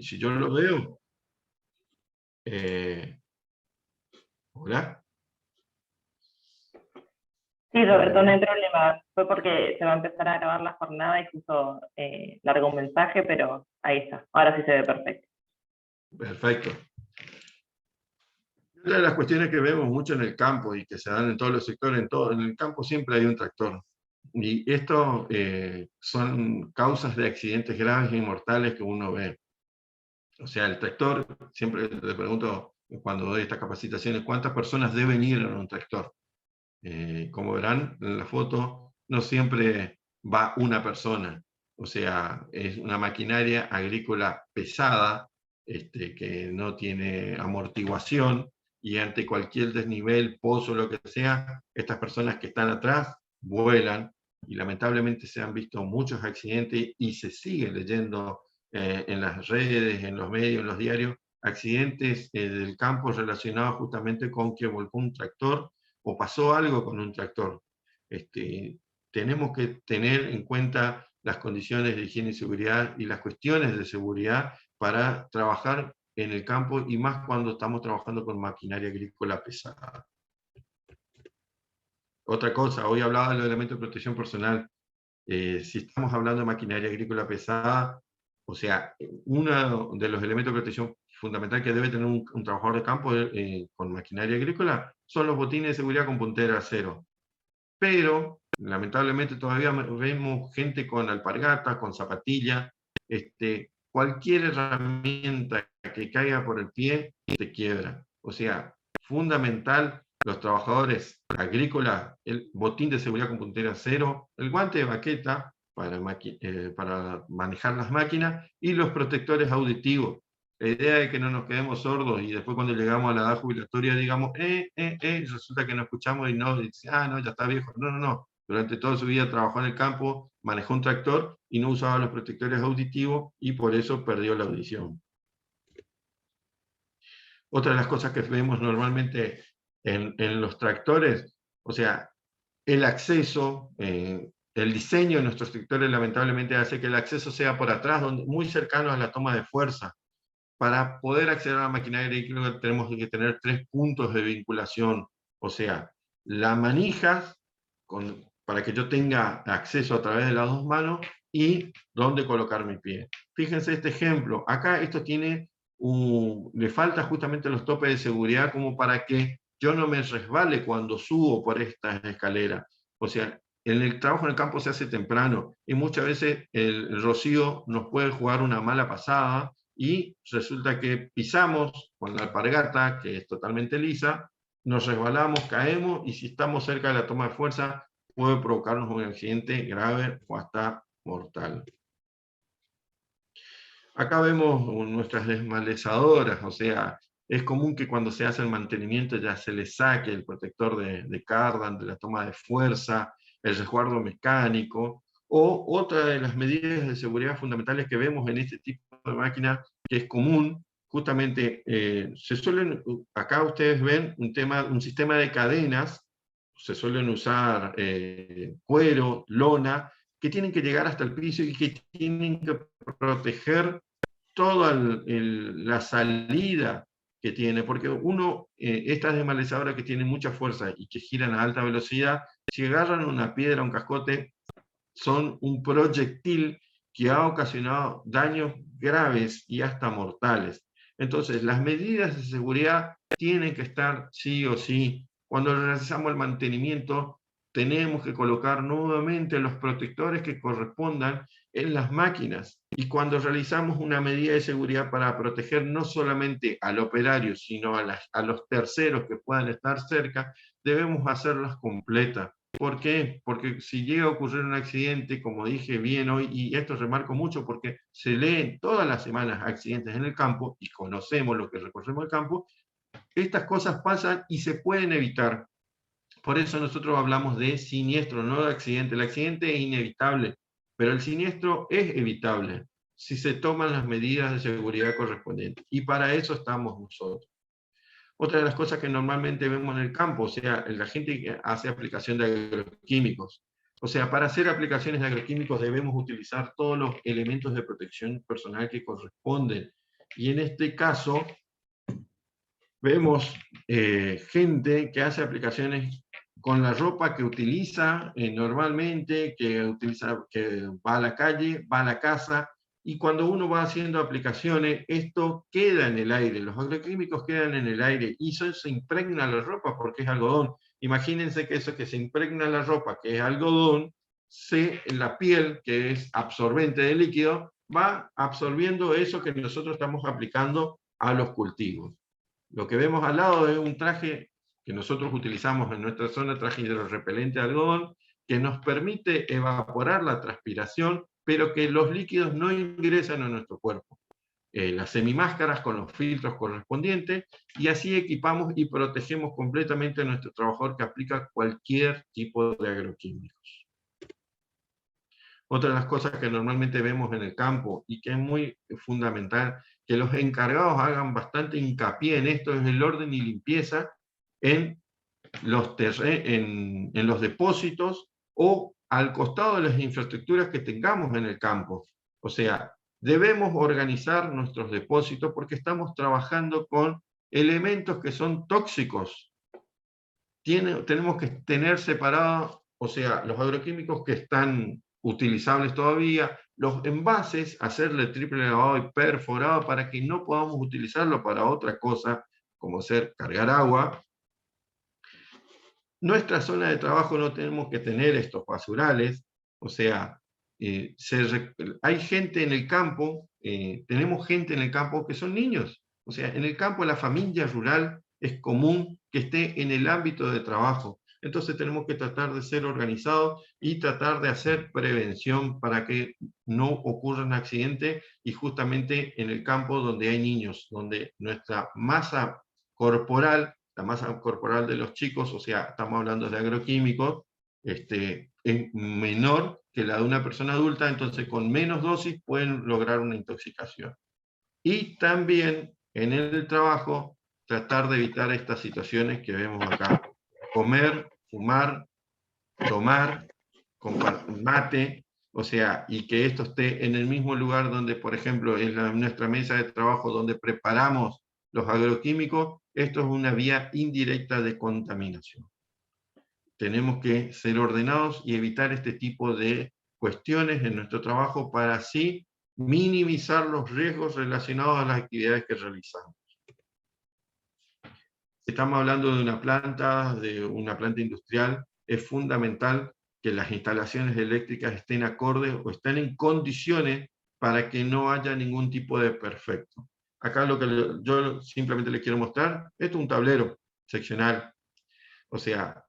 si yo lo veo, ¿hola? Sí, Roberto, no hay problema. Fue porque se va a empezar a grabar la jornada y justo largo un mensaje, pero ahí está. Ahora sí se ve perfecto. Perfecto. Una de las cuestiones que vemos mucho en el campo y que se dan en todos los sectores, en el campo siempre hay un tractor. Y esto son causas de accidentes graves y mortales que uno ve. O sea, el tractor, siempre le pregunto cuando doy estas capacitaciones, ¿cuántas personas deben ir en un tractor? Como verán en la foto, no siempre va una persona. O sea, es una maquinaria agrícola pesada, que no tiene amortiguación, y ante cualquier desnivel, pozo, lo que sea, estas personas que están atrás vuelan, y lamentablemente se han visto muchos accidentes y se sigue leyendo en las redes, en los medios, en los diarios, accidentes del campo relacionados justamente con que volcó un tractor o pasó algo con un tractor. Tenemos que tener en cuenta las condiciones de higiene y seguridad y las cuestiones de seguridad para trabajar en el campo, y más cuando estamos trabajando con maquinaria agrícola pesada. Otra cosa, hoy hablaba de los elementos de protección personal. Si estamos hablando de maquinaria agrícola pesada, o sea, uno de los elementos de protección fundamental que debe tener un trabajador de campo con maquinaria agrícola son los botines de seguridad con puntera de acero. Pero, lamentablemente, todavía vemos gente con alpargata, con zapatilla. Cualquier herramienta que caiga por el pie te quiebra. O sea, fundamental, los trabajadores agrícolas, el botín de seguridad con puntera cero, el guante de baqueta para manejar las máquinas, y los protectores auditivos. La idea es que no nos quedemos sordos y después cuando llegamos a la edad jubilatoria digamos, resulta que no escuchamos y no, dice, no, ya está viejo. No, no, no. Durante toda su vida trabajó en el campo, manejó un tractor y no usaba los protectores auditivos, y por eso perdió la audición. Otra de las cosas que vemos normalmente en los tractores, o sea, el acceso, el diseño de nuestros tractores lamentablemente hace que el acceso sea por atrás, muy cercano a la toma de fuerza. Para poder acceder a la maquinaria agrícola tenemos que tener 3 puntos de vinculación, o sea, la manija para que yo tenga acceso a través de las 2 manos, y dónde colocar mi pie. Fíjense este ejemplo, acá esto le falta justamente los topes de seguridad como para que yo no me resbale cuando subo por estas escaleras. O sea, el trabajo en el campo se hace temprano y muchas veces el rocío nos puede jugar una mala pasada, y resulta que pisamos con la alpargata, que es totalmente lisa, nos resbalamos, caemos, y si estamos cerca de la toma de fuerza, puede provocarnos un accidente grave o hasta mortal. Acá vemos nuestras desmalezadoras, o sea, es común que cuando se hace el mantenimiento ya se le saque el protector de cardan, de la toma de fuerza, el resguardo mecánico, o otra de las medidas de seguridad fundamentales que vemos en este tipo de máquina, que es común, justamente acá ustedes ven un sistema de cadenas, se suelen usar cuero, lona, que tienen que llegar hasta el piso y que tienen que proteger toda la salida que tiene, porque estas desmalezadoras que tienen mucha fuerza y que giran a alta velocidad, si agarran una piedra, un cascote, son un proyectil que ha ocasionado daños graves y hasta mortales. Entonces, las medidas de seguridad tienen que estar sí o sí. Cuando realizamos el mantenimiento, tenemos que colocar nuevamente los protectores que correspondan en las máquinas. Y cuando realizamos una medida de seguridad para proteger no solamente al operario, sino a los terceros que puedan estar cerca, debemos hacerlas completas. ¿Por qué? Porque si llega a ocurrir un accidente, como dije bien hoy, y esto remarco mucho porque se leen todas las semanas accidentes en el campo, y conocemos lo que recorremos el campo, estas cosas pasan y se pueden evitar. Por eso nosotros hablamos de siniestro, no de accidente. El accidente es inevitable, pero el siniestro es evitable si se toman las medidas de seguridad correspondientes. Y para eso estamos nosotros. Otra de las cosas que normalmente vemos en el campo, o sea, la gente que hace aplicación de agroquímicos. O sea, para hacer aplicaciones de agroquímicos debemos utilizar todos los elementos de protección personal que corresponden. Y en este caso, vemos gente que hace aplicaciones con la ropa que utiliza normalmente, que va a la calle, va a la casa, y cuando uno va haciendo aplicaciones, esto queda en el aire, los agroquímicos quedan en el aire, y eso se impregna la ropa porque es algodón. Imagínense que eso que se impregna la ropa, que es algodón, la piel, que es absorbente de líquido, va absorbiendo eso que nosotros estamos aplicando a los cultivos. Lo que vemos al lado es un traje que nosotros utilizamos en nuestra zona, traje hidrorrepelente de algodón, que nos permite evaporar la transpiración, pero que los líquidos no ingresan a nuestro cuerpo. Las semimáscaras con los filtros correspondientes, y así equipamos y protegemos completamente a nuestro trabajador que aplica cualquier tipo de agroquímicos. Otra de las cosas que normalmente vemos en el campo y que es muy fundamental, que los encargados hagan bastante hincapié en esto, es el orden y limpieza en los depósitos o al costado de las infraestructuras que tengamos en el campo. O sea, debemos organizar nuestros depósitos porque estamos trabajando con elementos que son tóxicos. Tenemos que tener separados, o sea, los agroquímicos que están utilizables todavía, los envases, hacerle triple lavado y perforado para que no podamos utilizarlo para otra cosa, como ser cargar agua. Nuestra zona de trabajo no tenemos que tener estos basurales, o sea, hay gente en el campo, tenemos gente en el campo que son niños, o sea, en el campo la familia rural es común que esté en el ámbito de trabajo. Entonces tenemos que tratar de ser organizados y tratar de hacer prevención para que no ocurran accidentes, y justamente en el campo donde hay niños, donde nuestra masa corporal, la masa corporal de los chicos, o sea, estamos hablando de agroquímicos, es menor que la de una persona adulta, entonces con menos dosis pueden lograr una intoxicación. Y también en el trabajo tratar de evitar estas situaciones que vemos acá: comer, fumar, tomar, mate, o sea, y que esto esté en el mismo lugar donde, por ejemplo, en nuestra mesa de trabajo donde preparamos los agroquímicos. Esto es una vía indirecta de contaminación. Tenemos que ser ordenados y evitar este tipo de cuestiones en nuestro trabajo para así minimizar los riesgos relacionados a las actividades que realizamos. Estamos hablando de una planta industrial. Es fundamental que las instalaciones eléctricas estén acordes o estén en condiciones para que no haya ningún tipo de perfecto. Acá lo que yo simplemente les quiero mostrar, esto es un tablero seccional. O sea,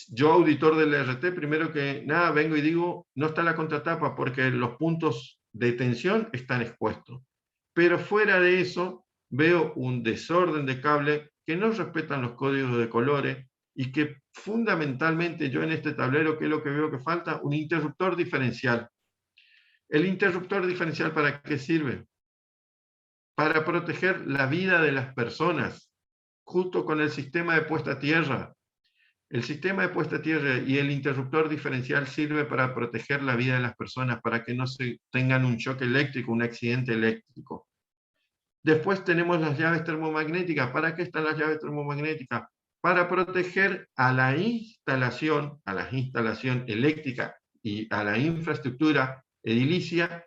yo, auditor del RT, primero que nada vengo y digo, no está la contratapa porque los puntos de tensión están expuestos. Pero fuera de eso, veo un desorden de cable que no respetan los códigos de colores, y que fundamentalmente yo en este tablero, ¿qué es lo que veo que falta? Un interruptor diferencial. ¿El interruptor diferencial para qué sirve? Para proteger la vida de las personas, junto con el sistema de puesta a tierra. El sistema de puesta a tierra y el interruptor diferencial sirve para proteger la vida de las personas, para que no tengan un choque eléctrico, un accidente eléctrico. Después tenemos las llaves termomagnéticas. ¿Para qué están las llaves termomagnéticas? Para proteger a la instalación eléctrica y a la infraestructura edilicia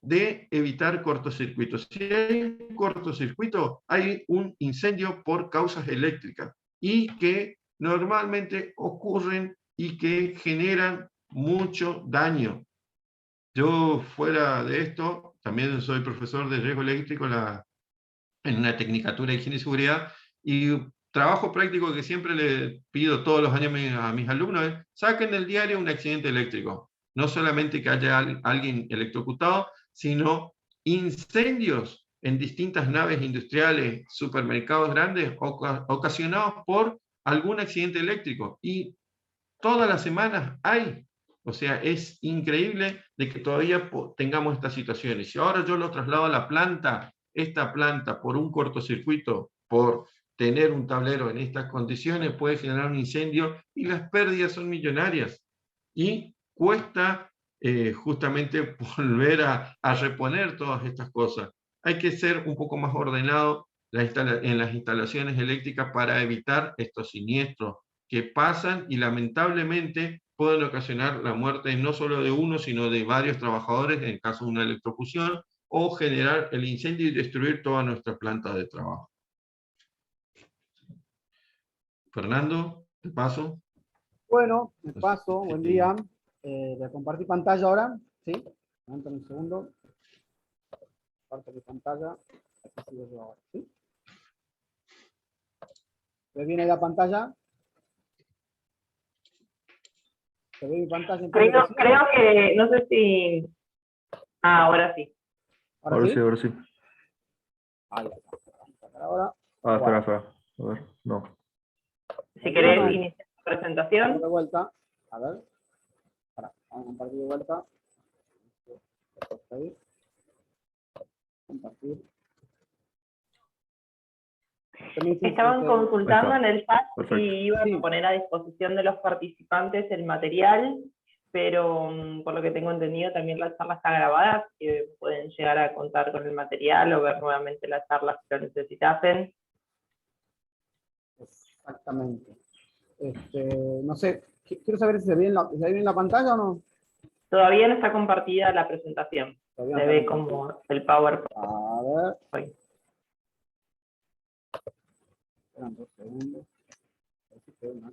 de evitar cortocircuitos. Si hay un cortocircuito, hay un incendio por causas eléctricas, y que normalmente ocurren y que generan mucho daño. Yo, fuera de esto, también soy profesor de riesgo eléctrico en una tecnicatura de higiene y seguridad, y trabajo práctico que siempre le pido todos los años a mis alumnos es: saquen del diario un accidente eléctrico. No solamente que haya alguien electrocutado, sino incendios en distintas naves industriales, supermercados grandes, ocasionados por algún accidente eléctrico. Y todas las semanas hay. O sea, es increíble de que todavía tengamos estas situaciones. Si ahora yo lo traslado a la planta, esta planta, por un cortocircuito, por tener un tablero en estas condiciones, puede generar un incendio y las pérdidas son millonarias. Y cuesta justamente volver a reponer todas estas cosas. Hay que ser un poco más ordenado en las instalaciones eléctricas para evitar estos siniestros que pasan y lamentablemente pueden ocasionar la muerte no solo de uno, sino de varios trabajadores en caso de una electrofusión, o generar el incendio y destruir toda nuestra planta de trabajo. Fernando, te paso. Bueno, me paso, Sí. buen día. Voy a compartir pantalla ahora, ¿sí? Aguanten un segundo. Comparto mi pantalla. Aquí sigo yo ahora, ¿sí? ¿Se viene la pantalla? ¿Se ve mi pantalla? Creo que, no sé si... Ah, ahora sí. ¿Ahora sí? Ahora sí. Ahí está. Vamos a sacar ahora. Ah, Bueno. espera. A ver, no. Si querés Vamos. iniciar la Vamos presentación. de vuelta. A ver. Vamos a compartir de vuelta. Compartir. Estaban consultando en el chat Perfecto. si iban a poner a disposición de los participantes el material, pero por lo que tengo entendido también la charla está grabada, así que pueden llegar a contar con el material o ver nuevamente la charla si lo necesitasen. Exactamente. No sé, quiero saber si se ve en la pantalla o no. Todavía no está compartida la presentación, Todavía no se está ve compartida. como el PowerPoint. A ver. Ahí. Esperan 2 segundos. A ver si se ve más.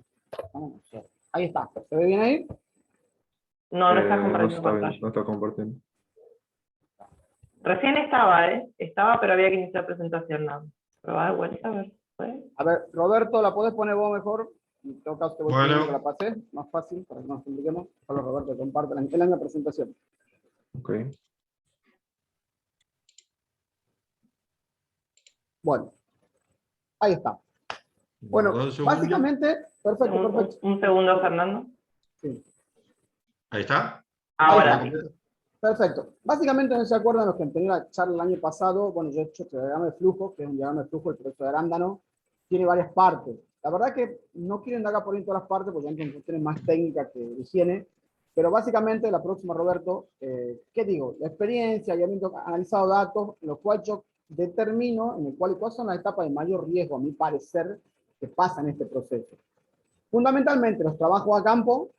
Vamos a ver. Ahí está. ¿Se ve bien ahí? No, no está No compartiendo está, pantalla. no está compartiendo. Recién estaba, estaba, pero había que iniciar presentación nada. Probar de vuelta, a ver. ¿Puede? A ver, Roberto, ¿la podés poner vos mejor? En todo caso, te voy Bueno. pidiendo que la pasé. Más fácil, para que no nos compliquemos. Solo Roberto comparte en la presentación. Ok. Bueno. Ahí está. Bueno, ¿Dos segundos? básicamente, perfecto. Un segundo, Fernando. Sí. Ahí está. Ahora Ahí sí. está. Perfecto. Básicamente, no se acuerdan los que han tenido la charla el año pasado. Bueno, yo he hecho este diagrama de flujo, que es un diagrama de flujo, el proceso de arándano. Tiene varias partes. La verdad que no quiero indagar por ahí en todas las partes, porque ya son cuestiones más técnicas que de higiene. Pero básicamente, la próxima, Roberto, ¿qué digo? La experiencia y habiendo analizado datos, lo cual yo determino en el cual cuáles son las etapas de mayor riesgo, a mi parecer, que pasan en este proceso. Fundamentalmente, los trabajos a campo,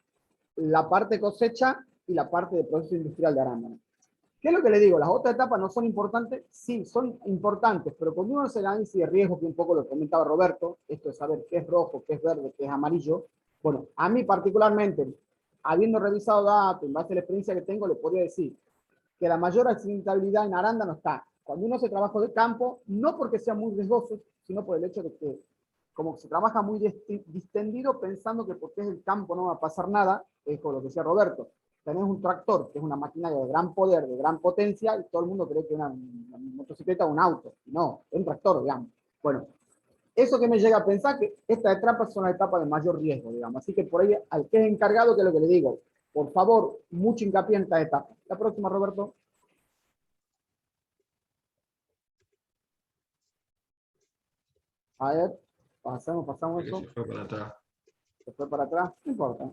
la parte cosecha y la parte de proceso industrial de arándano. ¿Qué es lo que le digo? Las otras etapas no son importantes, sí, son importantes, pero cuando uno hace el análisis de riesgo, que un poco lo comentaba Roberto, esto de saber qué es rojo, qué es verde, qué es amarillo, bueno, a mí particularmente, habiendo revisado datos, en base a la experiencia que tengo, le podría decir que la mayor accidentabilidad en arándano está cuando uno hace trabajo de campo, no porque sea muy riesgoso, sino por el hecho de que como se trabaja muy distendido pensando que porque es el campo no va a pasar nada, es como lo que decía Roberto, tenés un tractor, que es una maquinaria de gran poder, de gran potencia, y todo el mundo cree que es una motocicleta o un auto. No, es un tractor, digamos. Bueno, eso que me llega a pensar que estas etapas son las etapas de mayor riesgo, digamos. Así que por ahí, al que es encargado, que es lo que le digo, por favor, mucho hincapié en esta etapa. La próxima, Roberto. A ver, pasamos eso. Se fue para atrás. Se fue para atrás, no importa.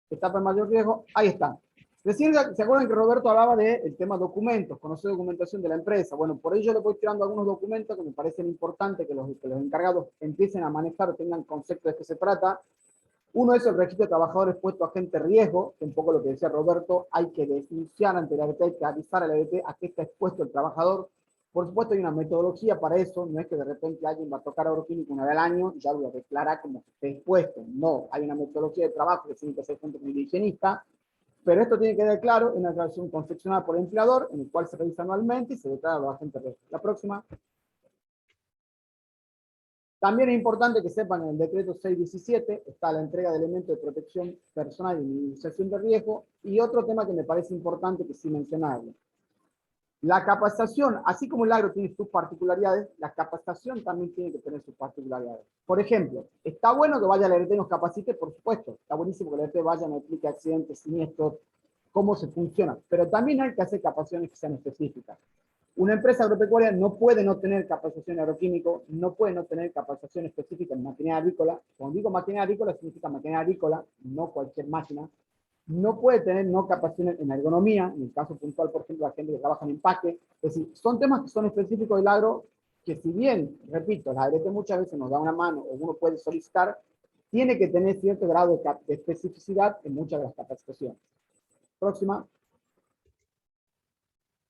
Etapa de mayor riesgo, ahí está. Recién se acuerdan que Roberto hablaba del tema documentos, conocer documentación de la empresa. Bueno, por ello le voy tirando algunos documentos que me parecen importantes que los encargados empiecen a manejar o tengan concepto de qué se trata. Uno es el registro de trabajadores puesto a agente riesgo, que un poco lo que decía Roberto, hay que denunciar ante la ABT, hay que avisar a la ABT a qué está expuesto el trabajador. Por supuesto hay una metodología para eso, no es que de repente alguien va a tocar agroquímico una vez al año y ya lo declara como que esté expuesto. No, hay una metodología de trabajo que tiene que ser junto con el higienista, pero esto tiene que quedar claro en una declaración confeccionada por el empleador, en el cual se revisa anualmente y se declara a los agentes riesgo. La próxima. También es importante que sepan en el decreto 617 está la entrega de elementos de protección personal y minimización de riesgo, y otro tema que me parece importante que sí mencionarlo. La capacitación, así como el agro tiene sus particularidades, la capacitación también tiene que tener sus particularidades. Por ejemplo, está bueno que vaya la ERT y nos capacite, por supuesto, está buenísimo que la ERT vaya, nos explique accidentes, siniestros, cómo se funciona, pero también hay que hacer capacitaciones que sean específicas. Una empresa agropecuaria no puede no tener capacitación agroquímico, no puede no tener capacitación específica en maquinaria agrícola. Cuando digo maquinaria agrícola, significa maquinaria agrícola, no cualquier máquina. No puede tener no capacitación en ergonomía, en el caso puntual, por ejemplo, la gente que trabaja en empaque. Es decir, son temas que son específicos del agro, que si bien, repito, la ARETE muchas veces nos da una mano o uno puede solicitar, tiene que tener cierto grado de especificidad en muchas de las capacitaciones. Próxima.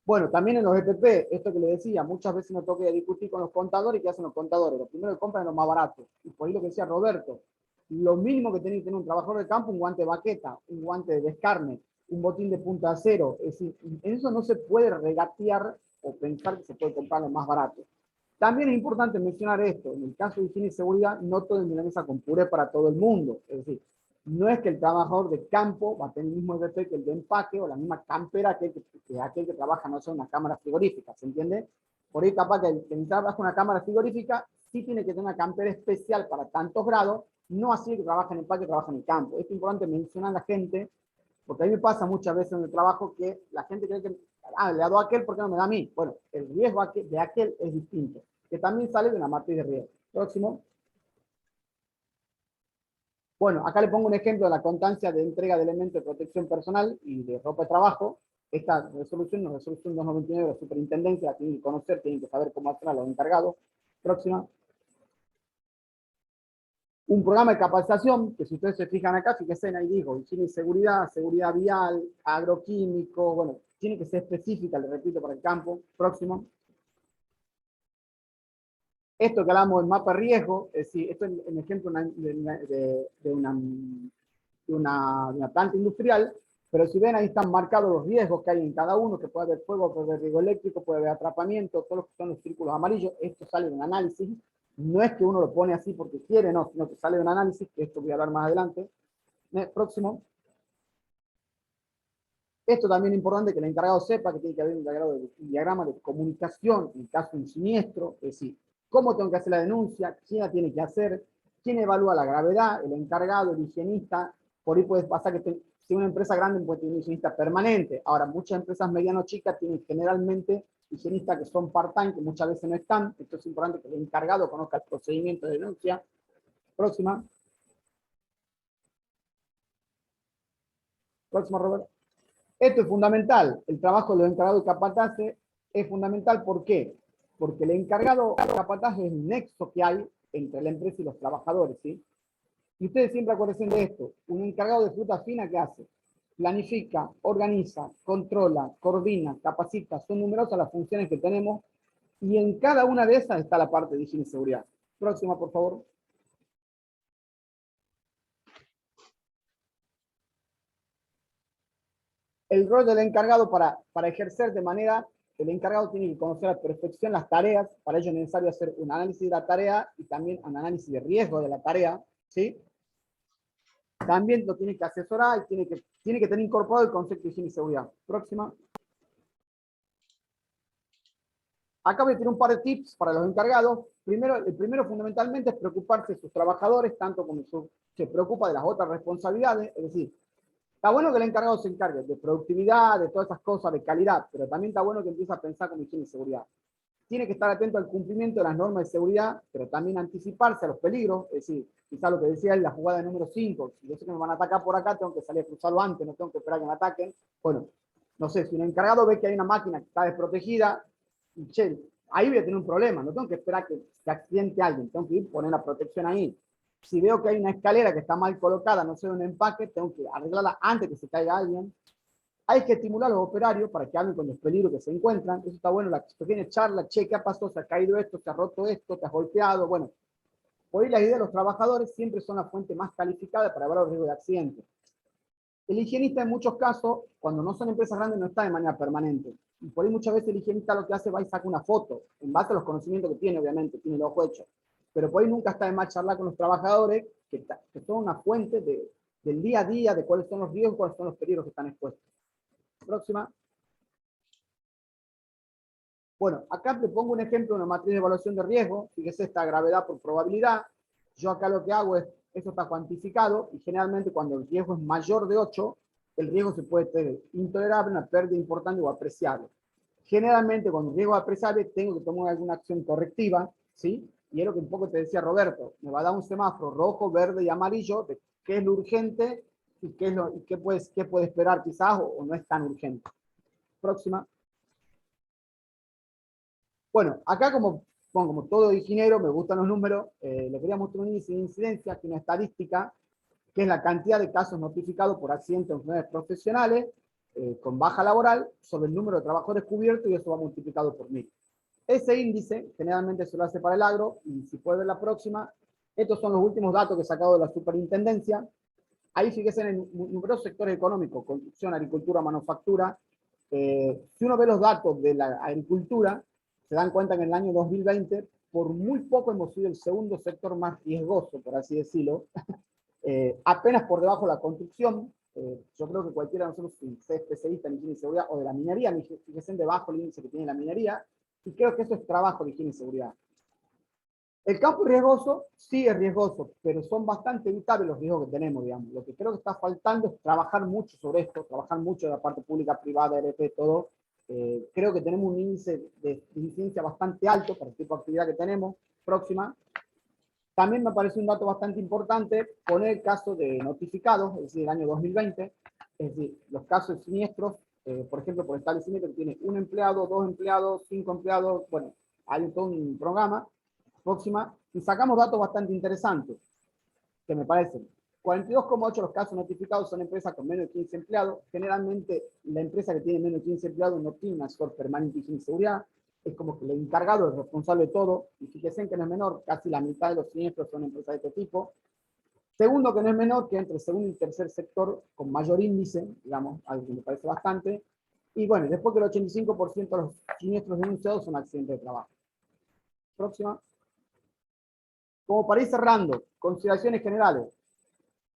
Bueno, también en los EPP, esto que le decía, muchas veces me toca discutir con los contadores. ¿Qué hacen los contadores? Lo primero que compran es lo más barato. Y por ahí lo que decía Roberto, lo mínimo que tiene que tener un trabajador de campo, un guante de baqueta, un guante de descarne, un botín de punta a cero. Es decir, en eso no se puede regatear o pensar que se puede comprar lo más barato. También es importante mencionar esto, en el caso de higiene y seguridad, no todo es milanesa con puré para todo el mundo. Es decir, no es que el trabajador de campo va a tener el mismo EPP que el de empaque o la misma campera que aquel que trabaja, no sé, en una cámara frigorífica, ¿se entiende? Por ahí capaz que el que trabaja en una cámara frigorífica sí tiene que tener una campera especial para tantos grados, no así el que trabaja en empaque, trabaja en el campo. Es importante mencionar a la gente, porque a mí me pasa muchas veces en el trabajo que la gente cree que, le ha dado a aquel, ¿por qué no me da a mí? Bueno, el riesgo de aquel es distinto, que también sale de una matriz de riesgo. Próximo. Bueno, acá le pongo un ejemplo de la constancia de entrega de elementos de protección personal y de ropa de trabajo. Esta resolución, la resolución 299 de la superintendencia, la tienen que conocer, tienen que saber cómo hacer a los encargados. Próxima. Un programa de capacitación, que si ustedes se fijan acá, fíjense ahí digo, higiene y seguridad, seguridad vial, agroquímico, bueno, tiene que ser específica, le repito, para el campo. Próximo. Esto que hablamos del mapa de riesgo, es decir, esto es un ejemplo de una planta industrial, pero si ven ahí están marcados los riesgos que hay en cada uno, que puede haber fuego, puede haber riesgo eléctrico, puede haber atrapamiento, todos los que son los círculos amarillos. Esto sale de un análisis, no es que uno lo pone así porque quiere, no, sino que sale de un análisis, que esto voy a hablar más adelante. Próximo. Esto también es importante que el encargado sepa que tiene que haber un diagrama de comunicación en caso de un siniestro, es decir, cómo tengo que hacer la denuncia, quién la tiene que hacer, quién evalúa la gravedad, el encargado, el higienista. Por ahí puede pasar que si una empresa grande puede tener un higienista permanente. Ahora, muchas empresas medianas o chicas tienen generalmente higienistas que son part-time, que muchas veces no están. Esto es importante que el encargado conozca el procedimiento de denuncia. Próxima. Próximo, Roberto. Esto es fundamental. El trabajo de los encargados de capataces es fundamental. ¿Por qué? Porque el encargado de capataz es el nexo que hay entre la empresa y los trabajadores, ¿sí? Y ustedes siempre acuérdense de esto. Un encargado de fruta fina, ¿qué hace? Planifica, organiza, controla, coordina, capacita. Son numerosas las funciones que tenemos y en cada una de esas está la parte de higiene y seguridad. Próxima, por favor. El rol del encargado para ejercer de manera, el encargado tiene que conocer a la perfección las tareas, para ello es necesario hacer un análisis de la tarea y también un análisis de riesgo de la tarea, ¿sí? También lo tiene que asesorar y tiene que tener incorporado el concepto de higiene y seguridad. Próxima. Acá voy a tener un par de tips para los encargados. El primero fundamentalmente es preocuparse de sus trabajadores, tanto como se preocupa de las otras responsabilidades, es decir, está bueno que el encargado se encargue de productividad, de todas esas cosas, de calidad, pero también está bueno que empiece a pensar como higiene y seguridad. Tiene que estar atento al cumplimiento de las normas de seguridad, pero también anticiparse a los peligros, es decir, quizá lo que decía es la jugada número 5, si yo sé que me van a atacar por acá, tengo que salir a cruzarlo antes, no tengo que esperar que me ataquen. Bueno, no sé, si un encargado ve que hay una máquina que está desprotegida, che, ahí voy a tener un problema, no tengo que esperar que se accidente alguien, tengo que ir a poner la protección ahí. Si veo que hay una escalera que está mal colocada, no sé, un empaque, tengo que arreglarla antes que se caiga alguien. Hay que estimular a los operarios para que hablen con los peligros que se encuentran. Eso está bueno, la pequeña charla, che, ¿qué pasó? ¿Se ha caído esto? ¿Se ha roto esto? ¿Te has golpeado? Bueno, por ahí la idea de los trabajadores siempre son la fuente más calificada para evaluar el riesgo de accidente. El higienista en muchos casos, cuando no son empresas grandes, no está de manera permanente. Y por ahí muchas veces el higienista lo que hace va y saca una foto, en base a los conocimientos que tiene, obviamente, tiene el ojo hecho. Pero por ahí nunca está de más charlar con los trabajadores, que son una fuente del día a día, de cuáles son los riesgos, cuáles son los peligros que están expuestos. Próxima. Bueno, acá te pongo un ejemplo de una matriz de evaluación de riesgo. Fíjese esta gravedad por probabilidad. Yo acá lo que hago es, eso está cuantificado, y generalmente cuando el riesgo es mayor de 8, el riesgo se puede tener intolerable, una pérdida importante o apreciable. Generalmente, cuando riesgo apreciable, tengo que tomar alguna acción correctiva, ¿sí? Y es lo que un poco te decía Roberto, me va a dar un semáforo rojo, verde y amarillo de qué es lo urgente y qué puede esperar quizás o no es tan urgente. Próxima. Bueno, acá como todo ingeniero, me gustan los números, le quería mostrar un índice de incidencia, que es una estadística, que es la cantidad de casos notificados por accidentes o enfermedades profesionales con baja laboral sobre el número de trabajadores cubiertos, y eso va multiplicado por 1000. Ese índice generalmente se lo hace para el agro, y si puede ver la próxima, estos son los últimos datos que he sacado de la superintendencia. Ahí fíjense en numerosos sectores económicos, construcción, agricultura, manufactura. Si uno ve los datos de la agricultura, se dan cuenta que en el año 2020, por muy poco hemos sido el segundo sector más riesgoso, por así decirlo, apenas por debajo de la construcción. Yo creo que cualquiera de nosotros, si sea especialista en higiene y seguridad, o de la minería, fíjense debajo el índice que tiene la minería, y creo que eso es trabajo de higiene y seguridad. El campo es riesgoso, sí es riesgoso, pero son bastante evitables los riesgos que tenemos, digamos. Lo que creo que está faltando es trabajar mucho sobre esto, trabajar mucho de la parte pública, privada, RP, todo. Creo que tenemos un índice de incidencia bastante alto para el tipo de actividad que tenemos. Próxima. También me parece un dato bastante importante poner el caso de notificados, es decir, el año 2020, es decir, los casos de siniestros, por ejemplo, por establecimiento que tiene un empleado, 2 empleados, 5 empleados, bueno, hay todo un programa. Próxima, y sacamos datos bastante interesantes, que me parecen. 42,8 los casos notificados son empresas con menos de 15 empleados. Generalmente, la empresa que tiene menos de 15 empleados no tiene una asesor permanente de seguridad. Es como que el encargado es responsable de todo. Y fíjense que no es menor, casi la mitad de los siniestros son empresas de este tipo. Segundo, que no es menor, que entre segundo y tercer sector con mayor índice, digamos, algo que me parece bastante. Y bueno, después que el 85% de los siniestros denunciados son accidentes de trabajo. Próxima. Como para ir cerrando, consideraciones generales.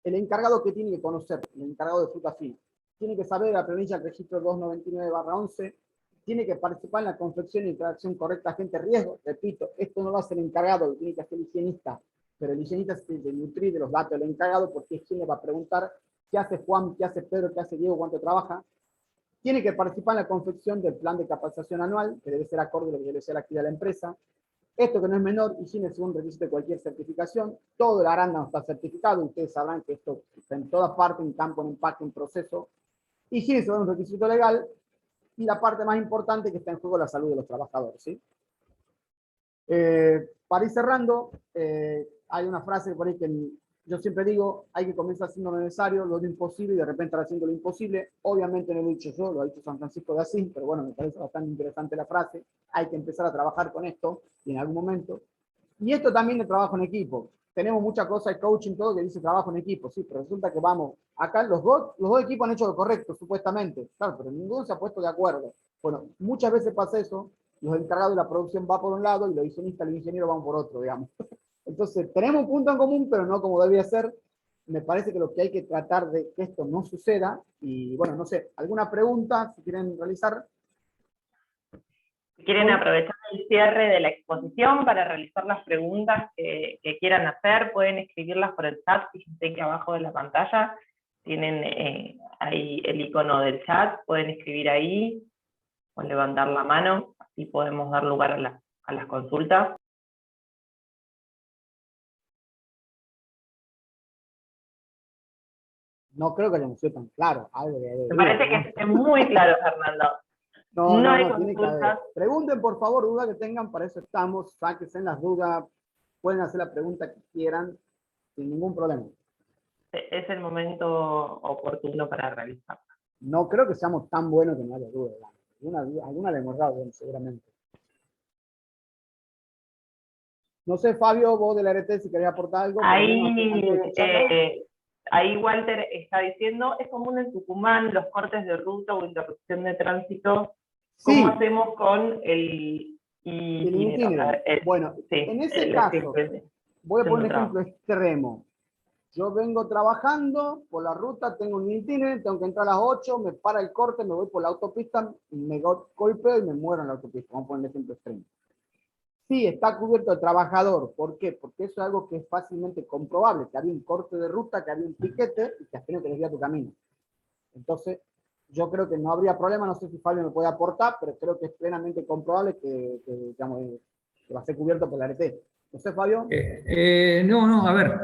El encargado que tiene que conocer, el encargado de fruta fina, tiene que saber la planilla del registro 299/11, tiene que participar en la confección e interacción correcta agente riesgo. Repito, esto no lo hace el encargado, lo tiene que hacer el higienista, pero el higienista se tiene que nutrir de los datos del encargado, porque es quien le va a preguntar qué hace Juan, qué hace Pedro, qué hace Diego, cuánto trabaja. Tiene que participar en la confección del plan de capacitación anual, que debe ser acorde a lo que debe ser la actividad de la empresa. Esto que no es menor, higiene según requisito de cualquier certificación. Todo el arándano está certificado. Ustedes sabrán que esto está en todas partes, en campo, en empaque, en proceso. Higiene según un requisito legal. Y la parte más importante, que está en juego, la salud de los trabajadores, ¿sí? Para ir cerrando, hay una frase por ahí que yo siempre digo: hay que comenzar haciendo lo necesario, lo imposible, y de repente estar haciendo lo imposible. Obviamente no lo he dicho yo, lo ha dicho San Francisco de Asís, pero bueno, me parece bastante interesante la frase. Hay que empezar a trabajar con esto, y en algún momento. Y esto también de trabajo en equipo. Tenemos muchas cosas de coaching, todo que dice trabajo en equipo, sí, pero resulta que vamos, acá los dos equipos han hecho lo correcto, supuestamente, claro, pero ninguno se ha puesto de acuerdo. Bueno, muchas veces pasa eso, los encargados de la producción van por un lado y los higienistas y los ingenieros van por otro, digamos. Entonces, tenemos un punto en común, pero no como debería ser. Me parece que lo que hay que tratar de que esto no suceda. Y bueno, no sé, ¿alguna pregunta si quieren realizar? Si quieren aprovechar el cierre de la exposición para realizar las preguntas que quieran hacer, pueden escribirlas por el chat. Fíjense que abajo de la pantalla tienen ahí el icono del chat, pueden escribir ahí o levantar la mano, así podemos dar lugar a las consultas. No creo que hayamos sido tan claro. Algo Me parece que es muy claro, Fernando. No hay tiene que haber. Pregunten, por favor, dudas que tengan, para eso estamos. Sáquense las dudas, pueden hacer la pregunta que quieran, sin ningún problema. Es el momento oportuno para realizarla. No creo que seamos tan buenos que no haya dudas. Alguna le hemos dado, seguramente. No sé, Fabio, vos de la RT, si querés aportar algo. Ahí Walter está diciendo: es común en Tucumán los cortes de ruta o interrupción de tránsito. ¿Cómo hacemos con el itinerario? Bueno, sí, en ese caso, voy a poner un ejemplo extremo. Yo vengo trabajando por la ruta, tengo un itinerario, tengo que entrar a las 8, me para el corte, me voy por la autopista, me golpeo y me muero en la autopista. Vamos a poner un ejemplo extremo. Sí, está cubierto el trabajador. ¿Por qué? Porque eso es algo que es fácilmente comprobable, que había un corte de ruta, que había un piquete y que has tenido que desviar tu camino. Entonces, yo creo que no habría problema, no sé si Fabio me puede aportar, pero creo que es plenamente comprobable digamos, que va a ser cubierto por la ART. ¿No sé, Fabio? No, a ver.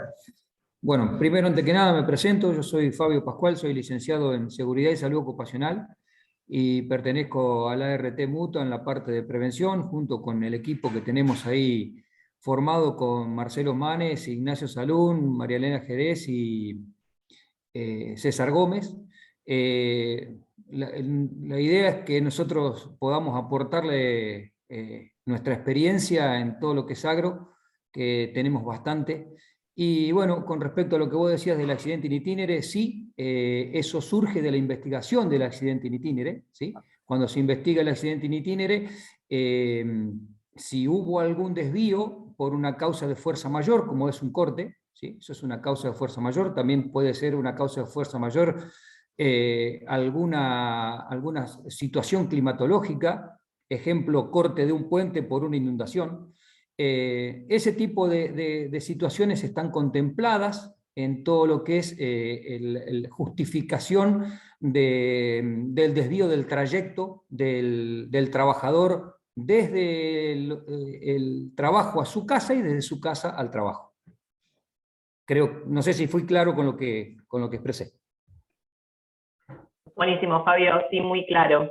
Bueno, primero, antes que nada, me presento. Yo soy Fabio Pascual, soy licenciado en Seguridad y Salud Ocupacional y pertenezco a la ART Mutua en la parte de prevención, junto con el equipo que tenemos ahí formado con Marcelo Manes, Ignacio Salún, María Elena Jerez y César Gómez. La idea es que nosotros podamos aportarle nuestra experiencia en todo lo que es agro, que tenemos bastante. Y bueno, con respecto a lo que vos decías del accidente in itinere, sí, eso surge de la investigación del accidente in itinere, ¿sí? Cuando se investiga el accidente in itinere, si hubo algún desvío por una causa de fuerza mayor, como es un corte, ¿sí? Eso es una causa de fuerza mayor, también puede ser una causa de fuerza mayor alguna situación climatológica, ejemplo, corte de un puente por una inundación. Ese tipo de situaciones están contempladas en todo lo que es la justificación del desvío del trayecto del trabajador desde el trabajo a su casa y desde su casa al trabajo. Creo, no sé si fui claro con lo que expresé. Buenísimo, Fabio, sí, muy claro.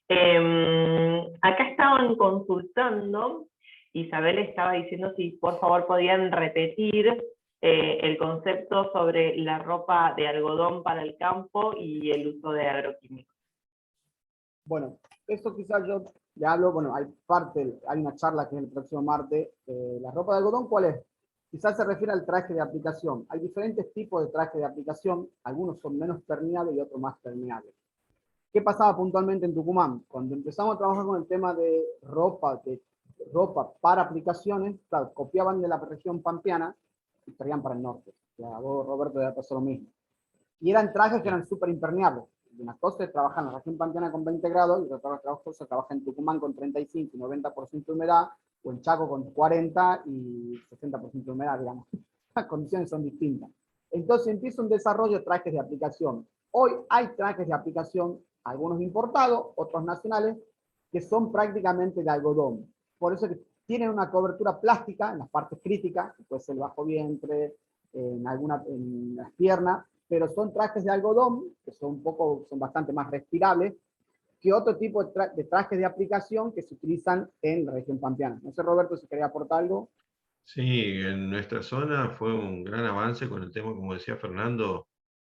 Acá estaban consultando, Isabel estaba diciendo si por favor podían repetir el concepto sobre la ropa de algodón para el campo y el uso de agroquímicos. Bueno, eso quizás yo ya hablo, bueno, hay una charla que es el próximo martes. ¿La ropa de algodón cuál es? Quizás se refiere al traje de aplicación. Hay diferentes tipos de traje de aplicación, algunos son menos permeables y otros más permeables. ¿Qué pasaba puntualmente en Tucumán? Cuando empezamos a trabajar con el tema de ropa para aplicaciones, claro, copiaban de la región pampeana y traían para el norte. Ya, vos, Roberto, ya pasó lo mismo. Y eran trajes que eran súper impermeables. Una cosa es trabajar en la región pampeana con 20 grados y otra cosa trabaja en Tucumán con 35 y 90% de humedad, o en Chaco con 40 y 60% de humedad, digamos. Las condiciones son distintas. Entonces empieza un desarrollo de trajes de aplicación. Hoy hay trajes de aplicación, algunos importados, otros nacionales, que son prácticamente de algodón. Por eso que tienen una cobertura plástica en las partes críticas, que puede ser el bajo vientre, en las piernas, pero son trajes de algodón, que son bastante más respirables, que otro tipo de trajes de aplicación que se utilizan en la región pampeana. No sé, Roberto, si quería aportar algo. Sí, en nuestra zona fue un gran avance con el tema, como decía Fernando,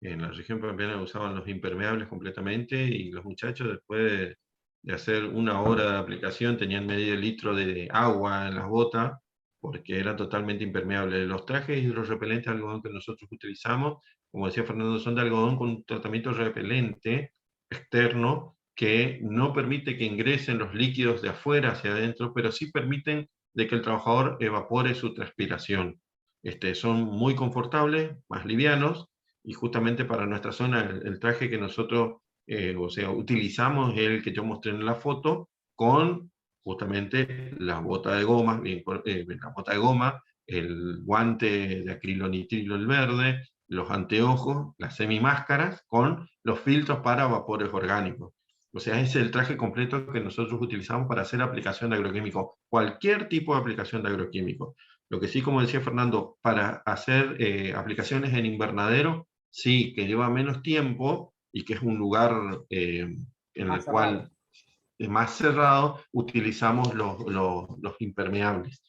en la región pampeana usaban los impermeables completamente y los muchachos después de hacer una hora de aplicación tenían medio litro de agua en las botas porque eran totalmente impermeables. Los trajes hidrorrepelentes de algodón que nosotros utilizamos, como decía Fernando, son de algodón con un tratamiento repelente externo que no permite que ingresen los líquidos de afuera hacia adentro, pero sí permiten de que el trabajador evapore su transpiración. Son muy confortables, más livianos, y justamente para nuestra zona el traje que nosotros utilizamos es el que yo mostré en la foto, con justamente la bota de goma, el guante de acrilonitrilo el verde, los anteojos, las semimáscaras, con los filtros para vapores orgánicos. O sea, ese es el traje completo que nosotros utilizamos para hacer aplicación de agroquímicos, cualquier tipo de aplicación de agroquímicos. Lo que sí, como decía Fernando, para hacer aplicaciones en invernadero, sí, que lleva menos tiempo y que es un lugar en el cual es más cerrado, utilizamos los impermeables.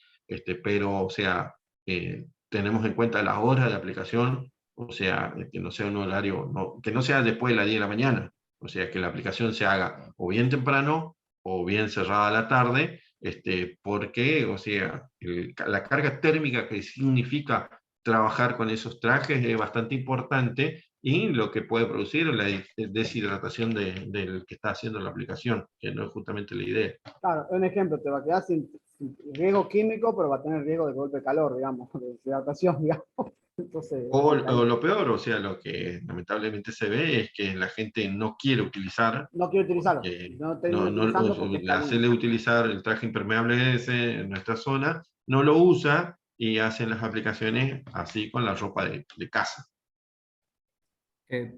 Pero, o sea, tenemos en cuenta las horas de aplicación, o sea, que no sea un horario, que no sea después de las 10 de la mañana, o sea, que la aplicación se haga o bien temprano o bien cerrada a la tarde, porque, o sea, la carga térmica que significa trabajar con esos trajes es bastante importante y lo que puede producir es la deshidratación del que está haciendo la aplicación, que no es justamente la idea. Claro, un ejemplo, te va a quedar sin riesgo químico, pero va a tener riesgo de golpe de calor, digamos, de deshidratación, digamos. Entonces, o lo peor, o sea, lo que lamentablemente se ve es que la gente no quiere utilizar. No quiero utilizarlo. Hacerle utilizar el traje impermeable ese en nuestra zona, no lo usa y hacen las aplicaciones así con la ropa de casa.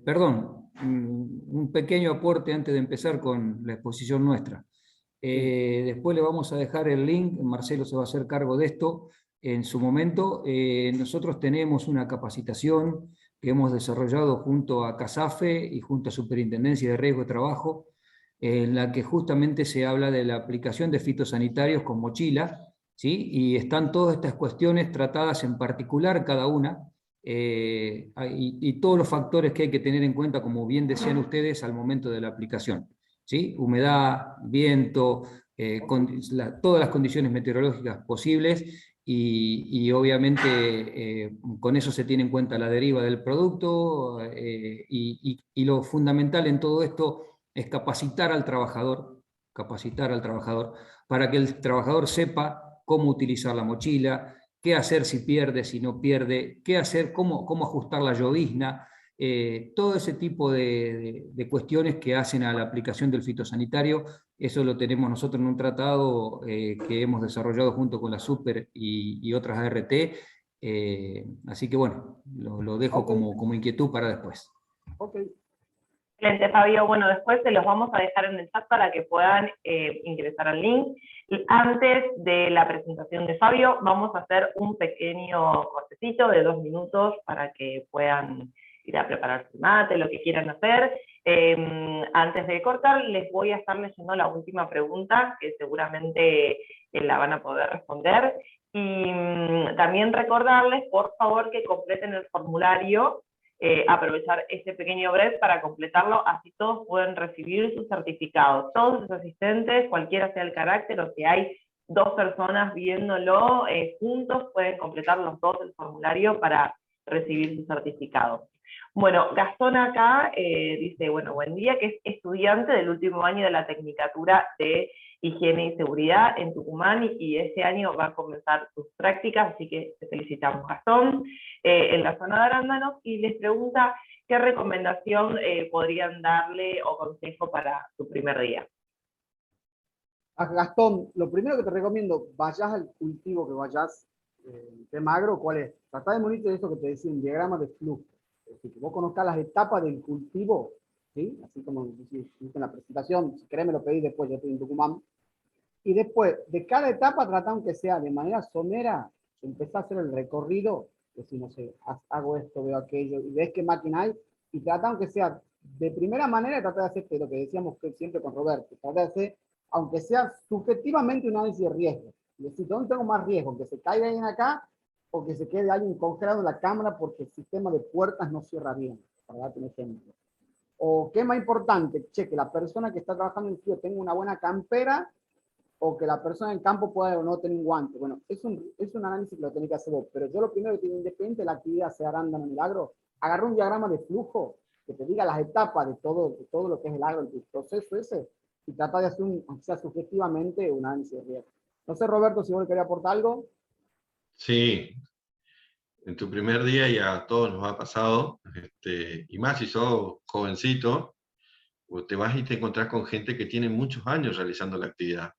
Perdón, un pequeño aporte antes de empezar con la exposición nuestra. Después le vamos a dejar el link, Marcelo se va a hacer cargo de esto en su momento. Nosotros tenemos una capacitación que hemos desarrollado junto a CASAFE y junto a Superintendencia de Riesgo de Trabajo, en la que justamente se habla de la aplicación de fitosanitarios con mochila, ¿sí? Y están todas estas cuestiones tratadas en particular cada una, y todos los factores que hay que tener en cuenta, como bien decían ustedes, al momento de la aplicación, ¿sí? Humedad, viento, todas las condiciones meteorológicas posibles, y obviamente con eso se tiene en cuenta la deriva del producto, y lo fundamental en todo esto es capacitar al trabajador para que el trabajador sepa cómo utilizar la mochila, qué hacer si pierde, si no pierde, qué hacer, cómo ajustar la llovizna, todo ese tipo de cuestiones que hacen a la aplicación del fitosanitario. Eso lo tenemos nosotros en un tratado que hemos desarrollado junto con la Super y otras ART, así que bueno, lo dejo como inquietud para después. Ok. Excelente, Fabio. Bueno, después se los vamos a dejar en el chat para que puedan ingresar al link. Y antes de la presentación de Fabio, vamos a hacer un pequeño cortecito de 2 minutos para que puedan ir a preparar su mate, lo que quieran hacer. Antes de cortar, les voy a estar leyendo la última pregunta, que seguramente la van a poder responder. Y también recordarles, por favor, que completen el formulario. Aprovechar este pequeño break para completarlo, así todos pueden recibir sus certificados. Todos sus asistentes, cualquiera sea el carácter, o si hay 2 personas viéndolo juntos, pueden completar los 2 el formulario para recibir su certificado. Bueno, Gastón acá dice, bueno, buen día, que es estudiante del último año de la Tecnicatura de Higiene y Seguridad en Tucumán, y este año va a comenzar sus prácticas, así que te felicitamos, Gastón, en la zona de Arándanos, y les pregunta qué recomendación podrían darle o consejo para su primer día. Gastón, lo primero que te recomiendo, vayas al cultivo que vayas, tema agro, ¿cuál es? Tratá de monitorear esto que te decía, un diagrama de flujo. Es decir, que vos conozcas las etapas del cultivo, ¿sí? Así como en la presentación, si querés me lo pedís después, yo estoy en Tucumán. Y después, de cada etapa, trata, aunque sea de manera somera, empezá a hacer el recorrido, que si no sé, hago esto, veo aquello, y ves qué máquina hay, y trata, aunque sea de primera manera, trata de hacer lo que decíamos que siempre con Roberto, trata de hacer, aunque sea subjetivamente, un análisis de riesgo. Es decir, ¿dónde tengo más riesgo? ¿Que se caiga alguien acá o que se quede alguien congelado en la cámara porque el sistema de puertas no cierra bien? Para darte un ejemplo. O qué más importante, che, que la persona que está trabajando en el frío tenga una buena campera, o que la persona en campo pueda o no tener un guante. Bueno, es un análisis que lo tenés que hacer vos, pero yo lo primero que tiene, independiente de la actividad sea arándano en el agro, agarra un diagrama de flujo que te diga las etapas de todo lo que es el agro, el proceso ese, y trata de hacer, aunque sea subjetivamente, un análisis de riesgo. No sé, Roberto, si vos le querías aportar algo. Sí, en tu primer día y a todos nos ha pasado, y más si sos jovencito, te vas y te encontrás con gente que tiene muchos años realizando la actividad.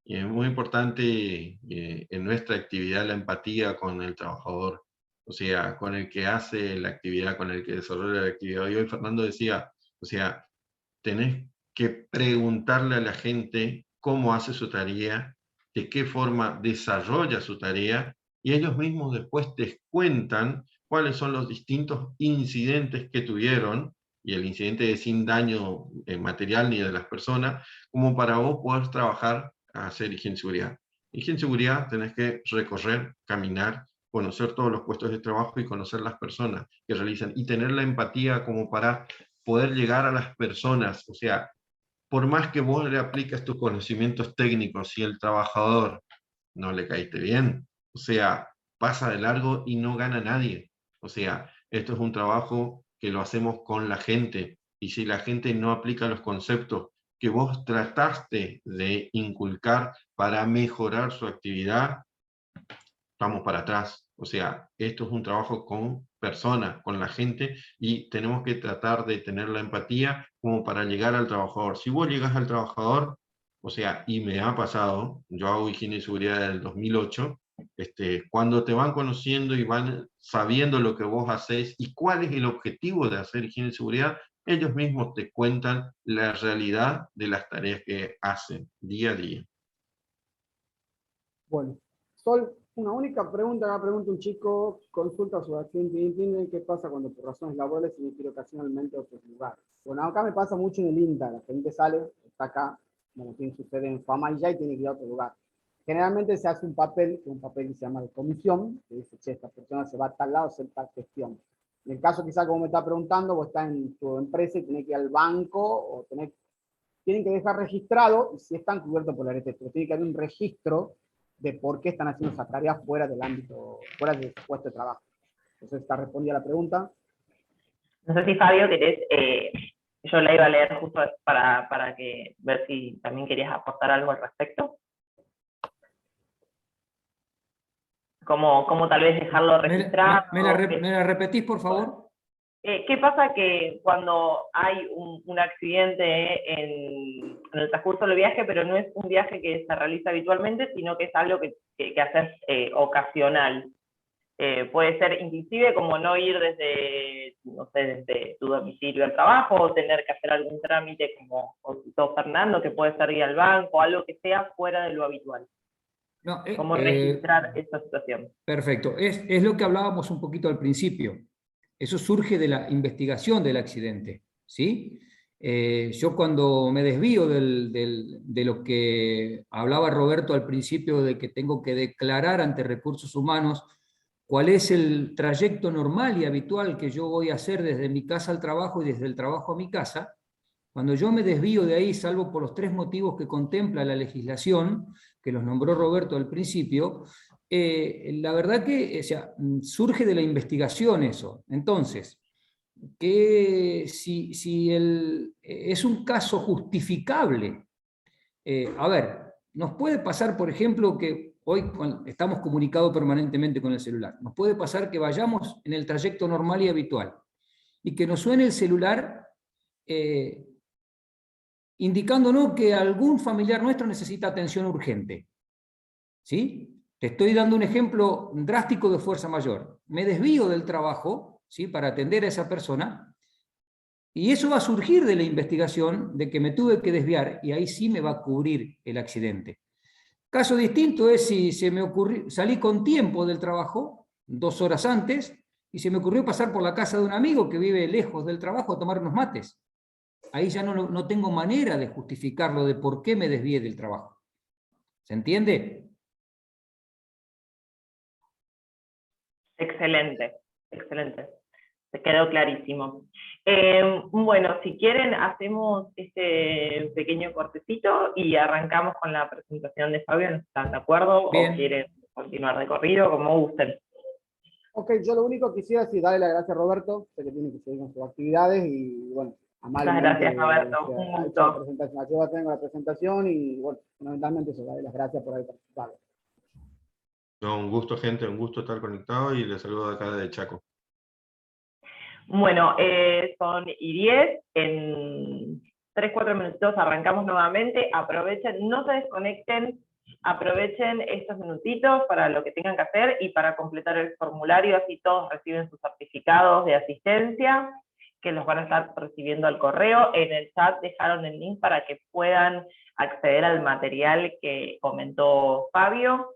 Y es muy importante en nuestra actividad la empatía con el trabajador, o sea, con el que hace la actividad, con el que desarrolla la actividad. Y hoy Fernando decía, o sea, tenés que preguntarle a la gente cómo hace su tarea, de qué forma desarrolla su tarea, y ellos mismos después te cuentan cuáles son los distintos incidentes que tuvieron, y el incidente es sin daño material ni de las personas, como para vos poder trabajar a hacer higiene y seguridad. Higiene y seguridad tenés que recorrer, caminar, conocer todos los puestos de trabajo y conocer las personas que realizan, y tener la empatía como para poder llegar a las personas. O sea, por más que vos le apliques tus conocimientos técnicos, si el trabajador no le caíste bien, o sea, pasa de largo y no gana nadie. O sea, esto es un trabajo que lo hacemos con la gente, y si la gente no aplica los conceptos que vos trataste de inculcar para mejorar su actividad, vamos para atrás. O sea, esto es un trabajo con personas, con la gente, y tenemos que tratar de tener la empatía como para llegar al trabajador. Si vos llegas al trabajador, o sea, y me ha pasado, yo hago higiene y seguridad del 2008, cuando te van conociendo y van sabiendo lo que vos hacés y cuál es el objetivo de hacer higiene y seguridad, ellos mismos te cuentan la realidad de las tareas que hacen día a día. Bueno, Sol, una única pregunta, acá pregunta un chico, consulta sobre accidente y entiende qué pasa cuando por razones laborales se quiere ocasionalmente a otros lugares. Bueno, acá me pasa mucho en el INTA, la gente sale, está acá, como tiene su sede en Fama y ya y tiene que ir a otro lugar. Generalmente se hace un papel que se llama de comisión, que dice, che, esta persona se va a tal lado a hacer tal gestión. En el caso quizá como me está preguntando, vos estás en tu empresa y tenés que ir al banco o tienen que dejar registrado, y si están cubiertos por la RT, pero tiene que haber un registro de por qué están haciendo esa tarea fuera del ámbito, fuera del puesto de trabajo. Entonces está respondida la pregunta. No sé si Fabio querés, yo la iba a leer justo para que ver si también querías aportar algo al respecto. Como tal vez dejarlo registrado. ¿Me la repetís, por favor? ¿Qué pasa que cuando hay un accidente en el transcurso del viaje, pero no es un viaje que se realiza habitualmente, sino que es algo que haces ocasional? Puede ser inclusive como no ir no sé, desde tu domicilio al trabajo, o tener que hacer algún trámite como consultó Fernando, que puede ser ir al banco, algo que sea fuera de lo habitual. No, ¿Cómo registrar esta situación? perfecto. Es lo que hablábamos un poquito al principio. Eso surge de la investigación del accidente, ¿sí? Yo cuando me desvío de lo que hablaba Roberto al principio, de que tengo que declarar ante recursos humanos cuál es el trayecto normal y habitual que yo voy a hacer desde mi casa al trabajo y desde el trabajo a mi casa, cuando yo me desvío de ahí, salvo por los 3 motivos que contempla la legislación, que los nombró Roberto al principio, la verdad que, o sea, surge de la investigación eso. Entonces, que si es un caso justificable, a ver, nos puede pasar, por ejemplo, que hoy estamos comunicados permanentemente con el celular. Nos puede pasar que vayamos en el trayecto normal y habitual y que nos suene el celular indicándonos que algún familiar nuestro necesita atención urgente. ¿Sí? Te estoy dando un ejemplo drástico de fuerza mayor. Me desvío del trabajo, ¿sí?, para atender a esa persona, y eso va a surgir de la investigación de que me tuve que desviar, y ahí sí me va a cubrir el accidente. Caso distinto es si salí con tiempo del trabajo, 2 horas antes, y se me ocurrió pasar por la casa de un amigo que vive lejos del trabajo a tomar unos mates. Ahí ya no tengo manera de justificarlo de por qué me desvié del trabajo. ¿Se entiende? Excelente, excelente. Se quedó clarísimo. Bueno, si quieren, hacemos este pequeño cortecito y arrancamos con la presentación de Fabio. ¿No están de acuerdo? Bien. ¿O quieren continuar de corrido? Como gusten. Ok, yo lo único que quisiera es darle las gracias a Roberto, sé que tiene que seguir con sus actividades y bueno, Muchas gracias, Roberto. Un ha hecho la gusto. presentación, yo tengo la presentación y bueno, fundamentalmente eso, darle las gracias por haber participado. No, un gusto, gente, un gusto estar conectado y les saludo de acá de Chaco. Bueno, son y 10. En 3-4 minutos arrancamos nuevamente. Aprovechen, no se desconecten, aprovechen estos minutitos para lo que tengan que hacer y para completar el formulario, así todos reciben sus certificados de asistencia, que los van a estar recibiendo al correo. En el chat dejaron el link para que puedan acceder al material que comentó Fabio.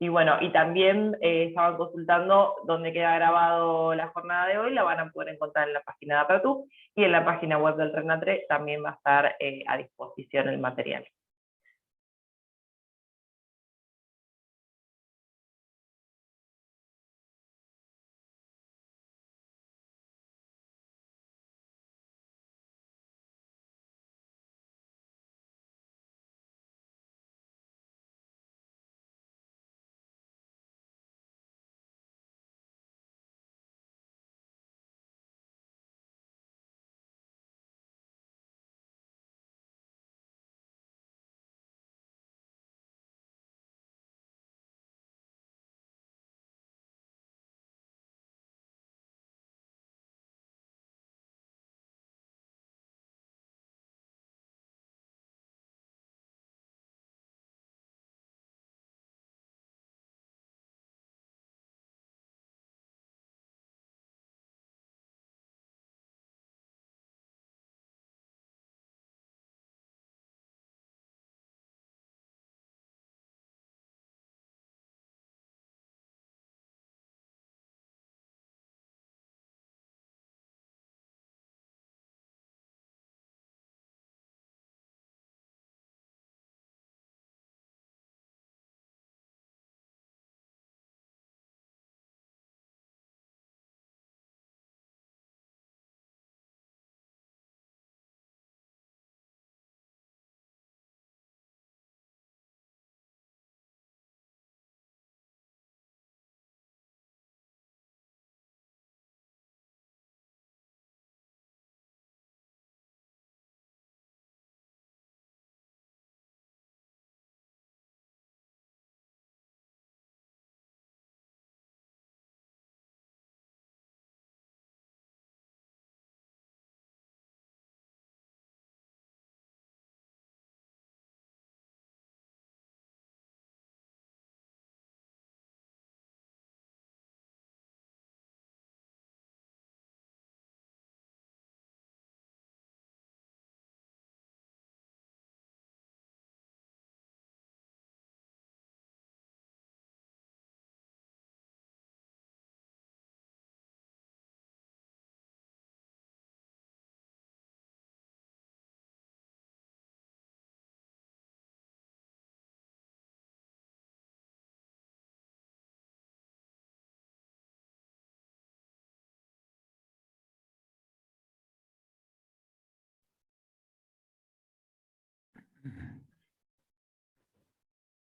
Y bueno, y también estaban consultando dónde queda grabado la jornada de hoy, la van a poder encontrar en la página de APRATU y en la página web del RENATRE también va a estar a disposición el material.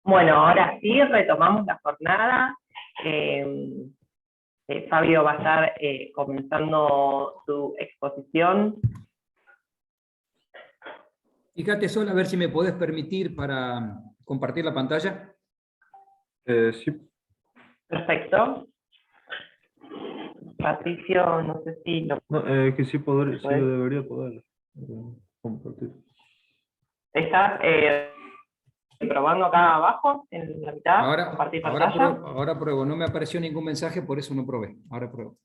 Bueno, ahora sí, retomamos la jornada. Fabio va a estar comenzando su exposición. Fíjate, Sol, a ver si me podés permitir para compartir la pantalla. Sí. Perfecto. Patricio, no sé si lo No, que sí, sí ¿Puedes? debería poder compartir. estás probando acá abajo, en la mitad, compartir pantalla. Ahora pruebo, no me apareció ningún mensaje, por eso no probé. Ahora pruebo.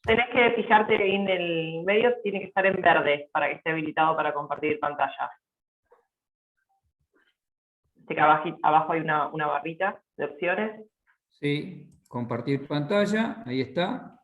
Tenés que fijarte en el medio, tiene que estar en verde para que esté habilitado para compartir pantalla. Que abajo hay una barrita de opciones. Sí, compartir pantalla, ahí está.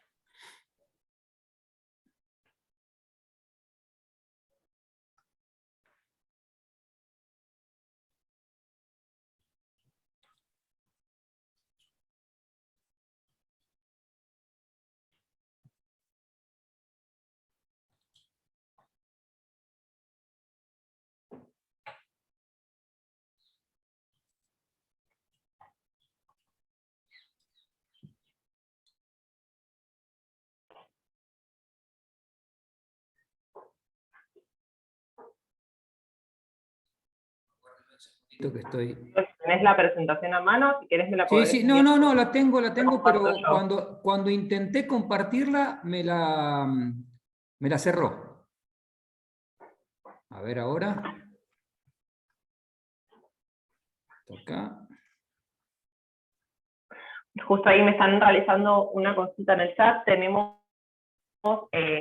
Que estoy... ¿Tenés la presentación a mano? Si querés me la Sí, podés sí, enviar. no, la tengo, pero Comparto cuando intenté compartirla me la cerró. A ver ahora. Acá. Justo ahí me están realizando una consulta en el chat. Tenemos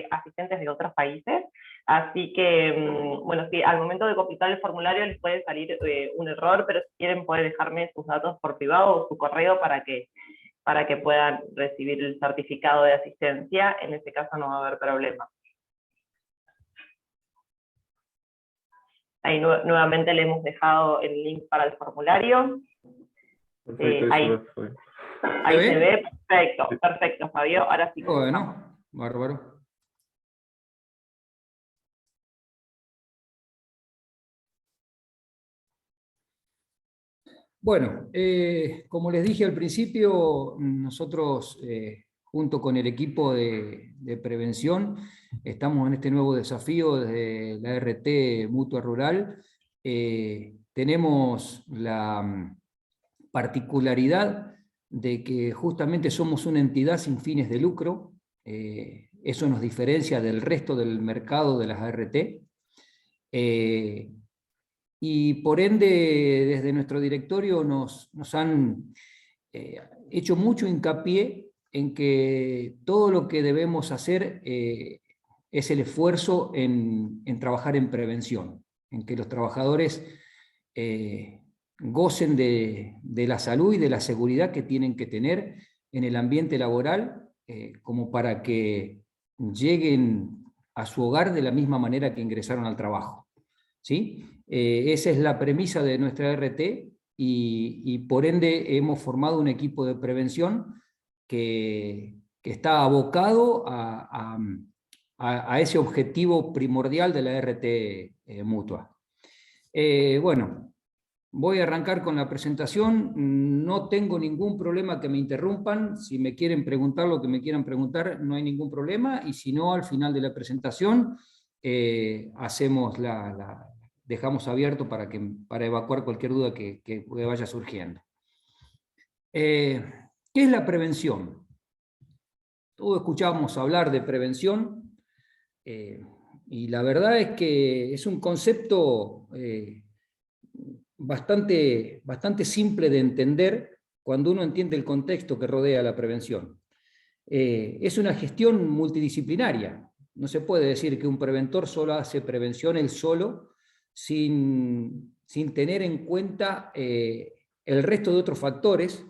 asistentes de otros países, así que, bueno, sí, al momento de completar el formulario les puede salir un error, pero si quieren pueden dejarme sus datos por privado o su correo para que puedan recibir el certificado de asistencia. En este caso no va a haber problema. Ahí nuevamente le hemos dejado el link para el formulario. Perfecto, ahí se ve, perfecto, sí. Perfecto, Fabio. Ahora sí. Bueno, bárbaro. Bueno, como les dije al principio, nosotros junto con el equipo de prevención estamos en este nuevo desafío desde la RT Mutua Rural. Tenemos la particularidad de que justamente somos una entidad sin fines de lucro. Eso nos diferencia del resto del mercado de las ART. Y por ende, desde nuestro directorio nos han hecho mucho hincapié en que todo lo que debemos hacer es el esfuerzo en trabajar en prevención, en que los trabajadores gocen de la salud y de la seguridad que tienen que tener en el ambiente laboral, como para que lleguen a su hogar de la misma manera que ingresaron al trabajo. ¿Sí? Esa es la premisa de nuestra RT y por ende hemos formado un equipo de prevención que está abocado a ese objetivo primordial de la RT Mutua. Bueno, voy a arrancar con la presentación. No tengo ningún problema que me interrumpan. Si me quieren preguntar lo que me quieran preguntar, no hay ningún problema. Y si no, al final de la presentación hacemos dejamos abierto para evacuar cualquier duda que vaya surgiendo. ¿Qué es la prevención? Todos escuchamos hablar de prevención y la verdad es que es un concepto bastante simple de entender cuando uno entiende el contexto que rodea la prevención. Es una gestión multidisciplinaria. No se puede decir que un preventor solo hace prevención él solo, sin tener en cuenta el resto de otros factores.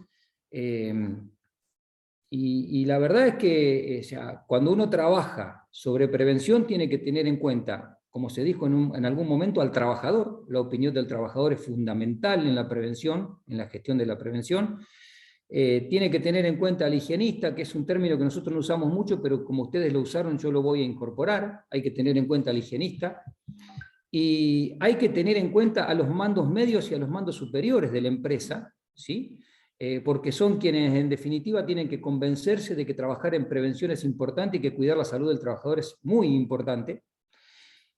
Y la verdad es que cuando uno trabaja sobre prevención tiene que tener en cuenta, como se dijo en algún momento, al trabajador. La opinión del trabajador es fundamental en la prevención, en la gestión de la prevención. Tiene que tener en cuenta al higienista, que es un término que nosotros no usamos mucho, pero como ustedes lo usaron, yo lo voy a incorporar. Hay que tener en cuenta al higienista. y hay que tener en cuenta a los mandos medios y a los mandos superiores de la empresa, ¿sí? Porque son quienes en definitiva tienen que convencerse de que trabajar en prevención es importante y que cuidar la salud del trabajador es muy importante.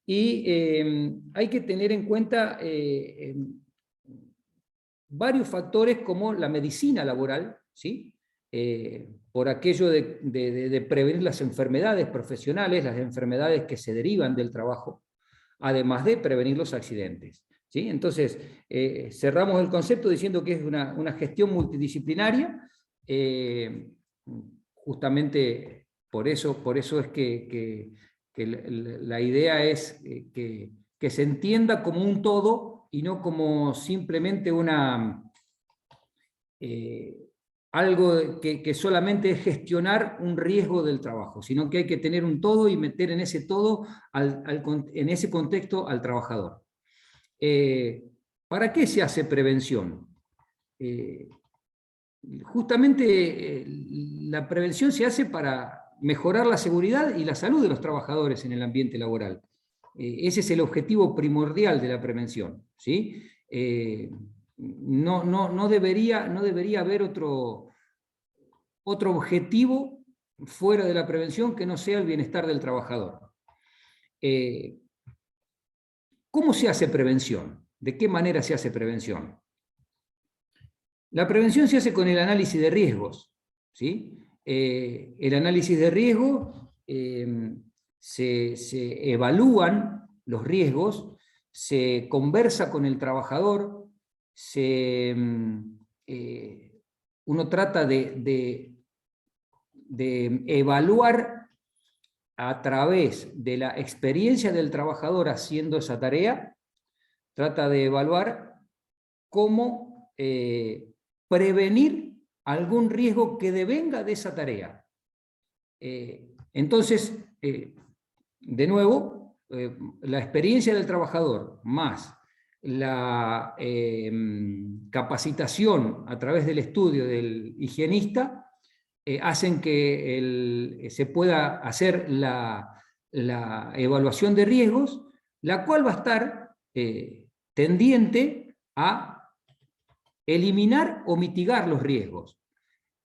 Y hay que tener en cuenta varios factores como la medicina laboral, ¿sí? Por aquello de prevenir las enfermedades profesionales, las enfermedades que se derivan del trabajo, además de prevenir los accidentes, ¿sí? Entonces, cerramos el concepto diciendo que es una gestión multidisciplinaria, justamente por eso es que la idea es que se entienda como un todo y no como simplemente algo que solamente es gestionar un riesgo del trabajo, sino que hay que tener un todo y meter en ese todo, en ese contexto, al trabajador. ¿Para qué se hace prevención? Justamente la prevención se hace para mejorar la seguridad y la salud de los trabajadores en el ambiente laboral. Ese es el objetivo primordial de la prevención, ¿sí? No debería haber otro objetivo fuera de la prevención que no sea el bienestar del trabajador. ¿Cómo se hace prevención? ¿De qué manera se hace prevención? La prevención se hace con el análisis de riesgos, ¿sí? El análisis de riesgo, se evalúan los riesgos, se conversa con el trabajador, uno trata de evaluar a través de la experiencia del trabajador haciendo esa tarea, trata de evaluar cómo prevenir algún riesgo que devenga de esa tarea. Entonces, de nuevo, la experiencia del trabajador más la capacitación a través del estudio del higienista hacen que se pueda hacer la evaluación de riesgos, la cual va a estar tendiente a eliminar o mitigar los riesgos.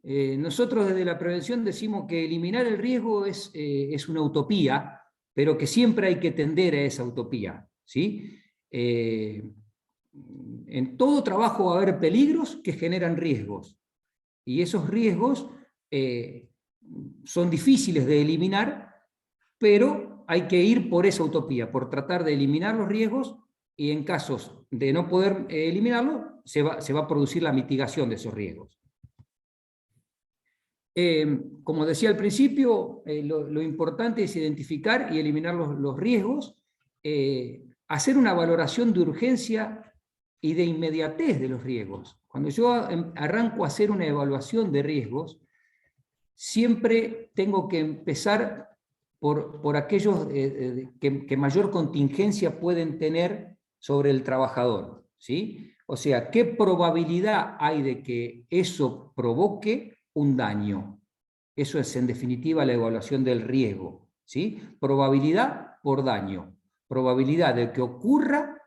Nosotros desde la prevención decimos que eliminar el riesgo es una utopía, pero que siempre hay que tender a esa utopía, ¿sí? En todo trabajo va a haber peligros que generan riesgos, y esos riesgos son difíciles de eliminar, pero hay que ir por esa utopía, por tratar de eliminar los riesgos, y en casos de no poder eliminarlos, se va a producir la mitigación de esos riesgos. Como decía al principio, lo importante es identificar y eliminar los riesgos, hacer una valoración de urgencia y de inmediatez de los riesgos. Cuando yo arranco a hacer una evaluación de riesgos, siempre tengo que empezar por aquellos que mayor contingencia pueden tener sobre el trabajador, ¿sí? O sea, ¿qué probabilidad hay de que eso provoque un daño? Eso es, en definitiva, la evaluación del riesgo, ¿sí? Probabilidad por daño. Probabilidad de que ocurra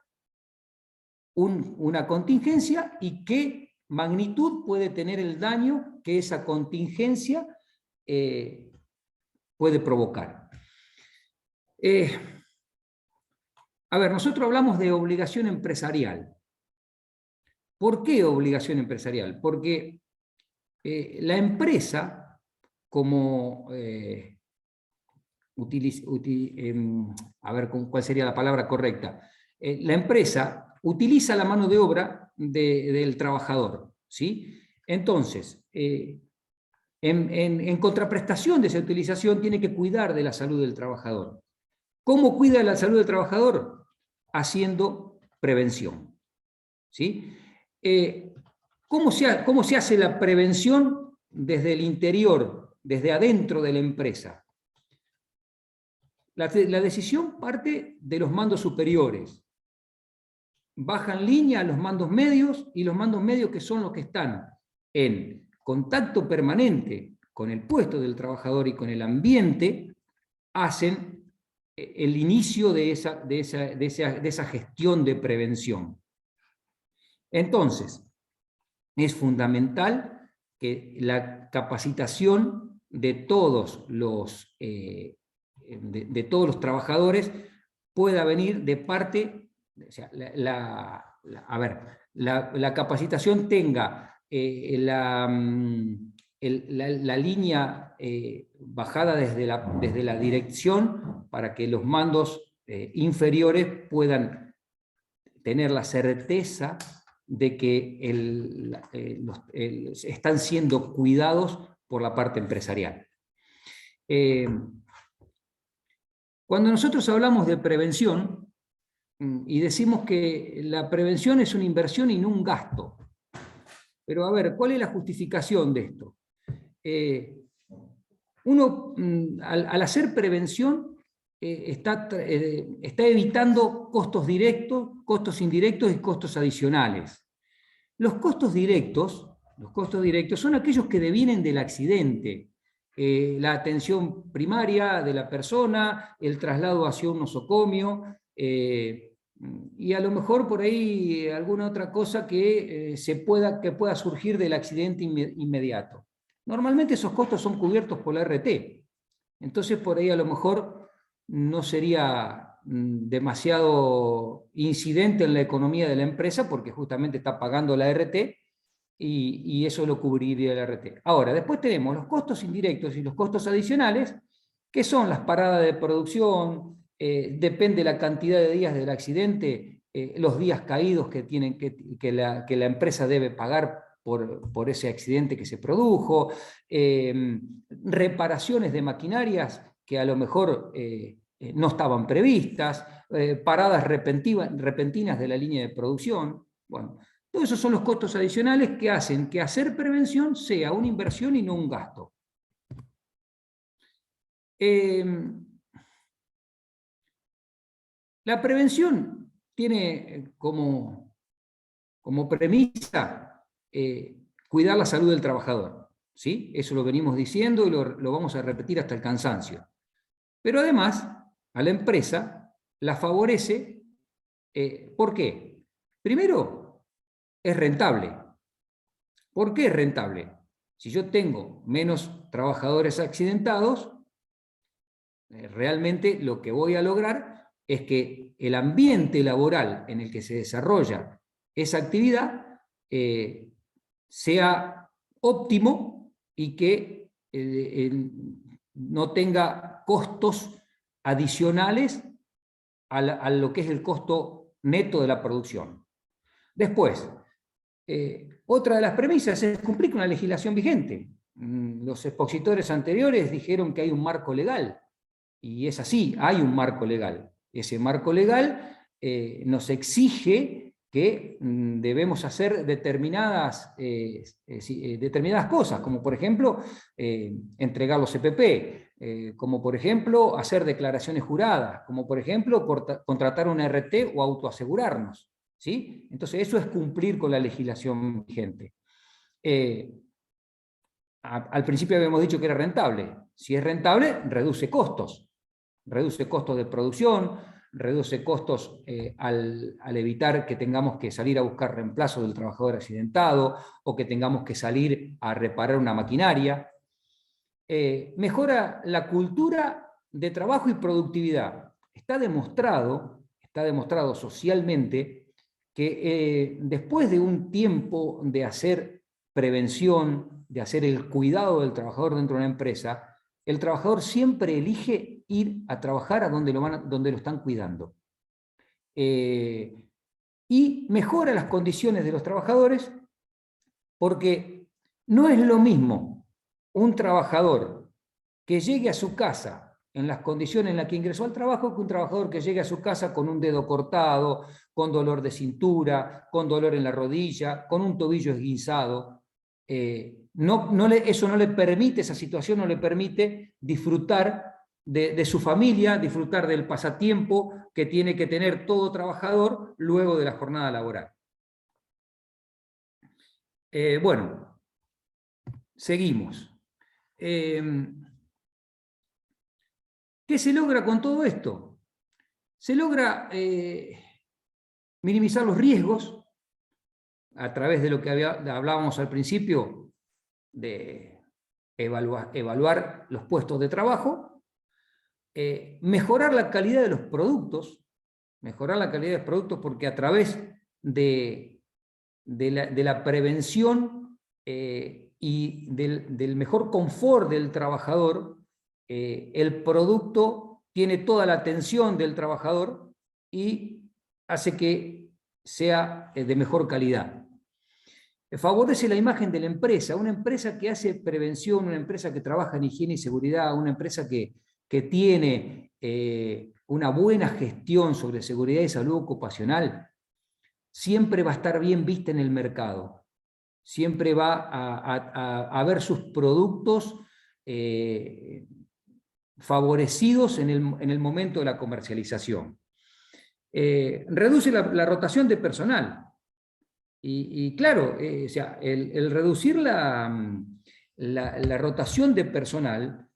una contingencia y qué magnitud puede tener el daño que esa contingencia puede provocar. A ver, nosotros hablamos de obligación empresarial. ¿Por qué obligación empresarial? Porque la empresa, como a ver cuál sería la palabra correcta, la empresa utiliza la mano de obra del trabajador, ¿sí? Entonces, en contraprestación de esa utilización, tiene que cuidar de la salud del trabajador. ¿Cómo cuida de la salud del trabajador? Haciendo prevención, ¿sí? ¿Cómo se hace la prevención desde el interior, desde adentro de la empresa? La decisión parte de los mandos superiores. Bajan línea a los mandos medios, y los mandos medios, que son los que están en contacto permanente con el puesto del trabajador y con el ambiente, hacen el inicio de esa gestión de prevención. Entonces, es fundamental que la capacitación de todos los trabajadores pueda venir de parte, o sea, la capacitación tenga la línea bajada desde la dirección para que los mandos inferiores puedan tener la certeza de que están siendo cuidados por la parte empresarial. Cuando nosotros hablamos de prevención y decimos que la prevención es una inversión y no un gasto, pero a ver, ¿cuál es la justificación de esto? Uno, al hacer prevención, está evitando costos directos, costos indirectos y costos adicionales. Los costos directos son aquellos que devienen del accidente, la atención primaria de la persona, el traslado hacia un nosocomio, y a lo mejor por ahí alguna otra cosa que pueda surgir del accidente inmediato. Normalmente esos costos son cubiertos por la RT, entonces por ahí a lo mejor no sería demasiado incidente en la economía de la empresa porque justamente está pagando la RT y eso lo cubriría la RT. Ahora, después tenemos los costos indirectos y los costos adicionales, que son las paradas de producción, depende la cantidad de días del accidente, los días caídos que la empresa debe pagar por ese accidente que se produjo, reparaciones de maquinarias que a lo mejor no estaban previstas, paradas repentinas de la línea de producción. Bueno, todos esos son los costos adicionales que hacen que hacer prevención sea una inversión y no un gasto. La prevención tiene como premisa cuidar la salud del trabajador, ¿sí? Eso lo venimos diciendo y lo vamos a repetir hasta el cansancio. Pero además, a la empresa la favorece, ¿por qué? Primero, es rentable. ¿Por qué es rentable? Si yo tengo menos trabajadores accidentados, realmente lo que voy a lograr es que el ambiente laboral en el que se desarrolla esa actividad sea óptimo y que no tenga costos adicionales a lo que es el costo neto de la producción. Después, otra de las premisas es cumplir con la legislación vigente. Los expositores anteriores dijeron que hay un marco legal, y es así, hay un marco legal. Ese marco legal nos exige que debemos hacer determinadas cosas, como por ejemplo entregar los CPP, como por ejemplo hacer declaraciones juradas, como por ejemplo contratar una RT o autoasegurarnos, ¿sí? Entonces eso es cumplir con la legislación vigente. Al principio habíamos dicho que era rentable. Si es rentable, reduce costos de producción, reduce costos al evitar que tengamos que salir a buscar reemplazo del trabajador accidentado o que tengamos que salir a reparar una maquinaria. Mejora la cultura de trabajo y productividad. Está demostrado socialmente que después de un tiempo de hacer prevención, de hacer el cuidado del trabajador dentro de una empresa, el trabajador siempre elige ir a trabajar a donde lo están cuidando. Y mejora las condiciones de los trabajadores porque no es lo mismo un trabajador que llegue a su casa en las condiciones en las que ingresó al trabajo que un trabajador que llegue a su casa con un dedo cortado, con dolor de cintura, con dolor en la rodilla, con un tobillo esguinzado. Esa situación no le permite disfrutar de su familia, disfrutar del pasatiempo que tiene que tener todo trabajador luego de la jornada laboral. Bueno, seguimos. ¿Qué ¿Qué se logra con todo esto? Se logra minimizar los riesgos a través de lo que hablábamos al principio, de evaluar los puestos de trabajo, mejorar la calidad de los productos, porque a través de la prevención y del mejor confort del trabajador, el producto tiene toda la atención del trabajador y hace que sea de mejor calidad. Favorece la imagen de la empresa, una empresa que hace prevención, una empresa que trabaja en higiene y seguridad, una empresa que tiene una buena gestión sobre seguridad y salud ocupacional, siempre va a estar bien vista en el mercado, siempre va a ver sus productos favorecidos en el momento de la comercialización. Reduce la rotación de personal. Y claro, o sea, el reducir la rotación de personal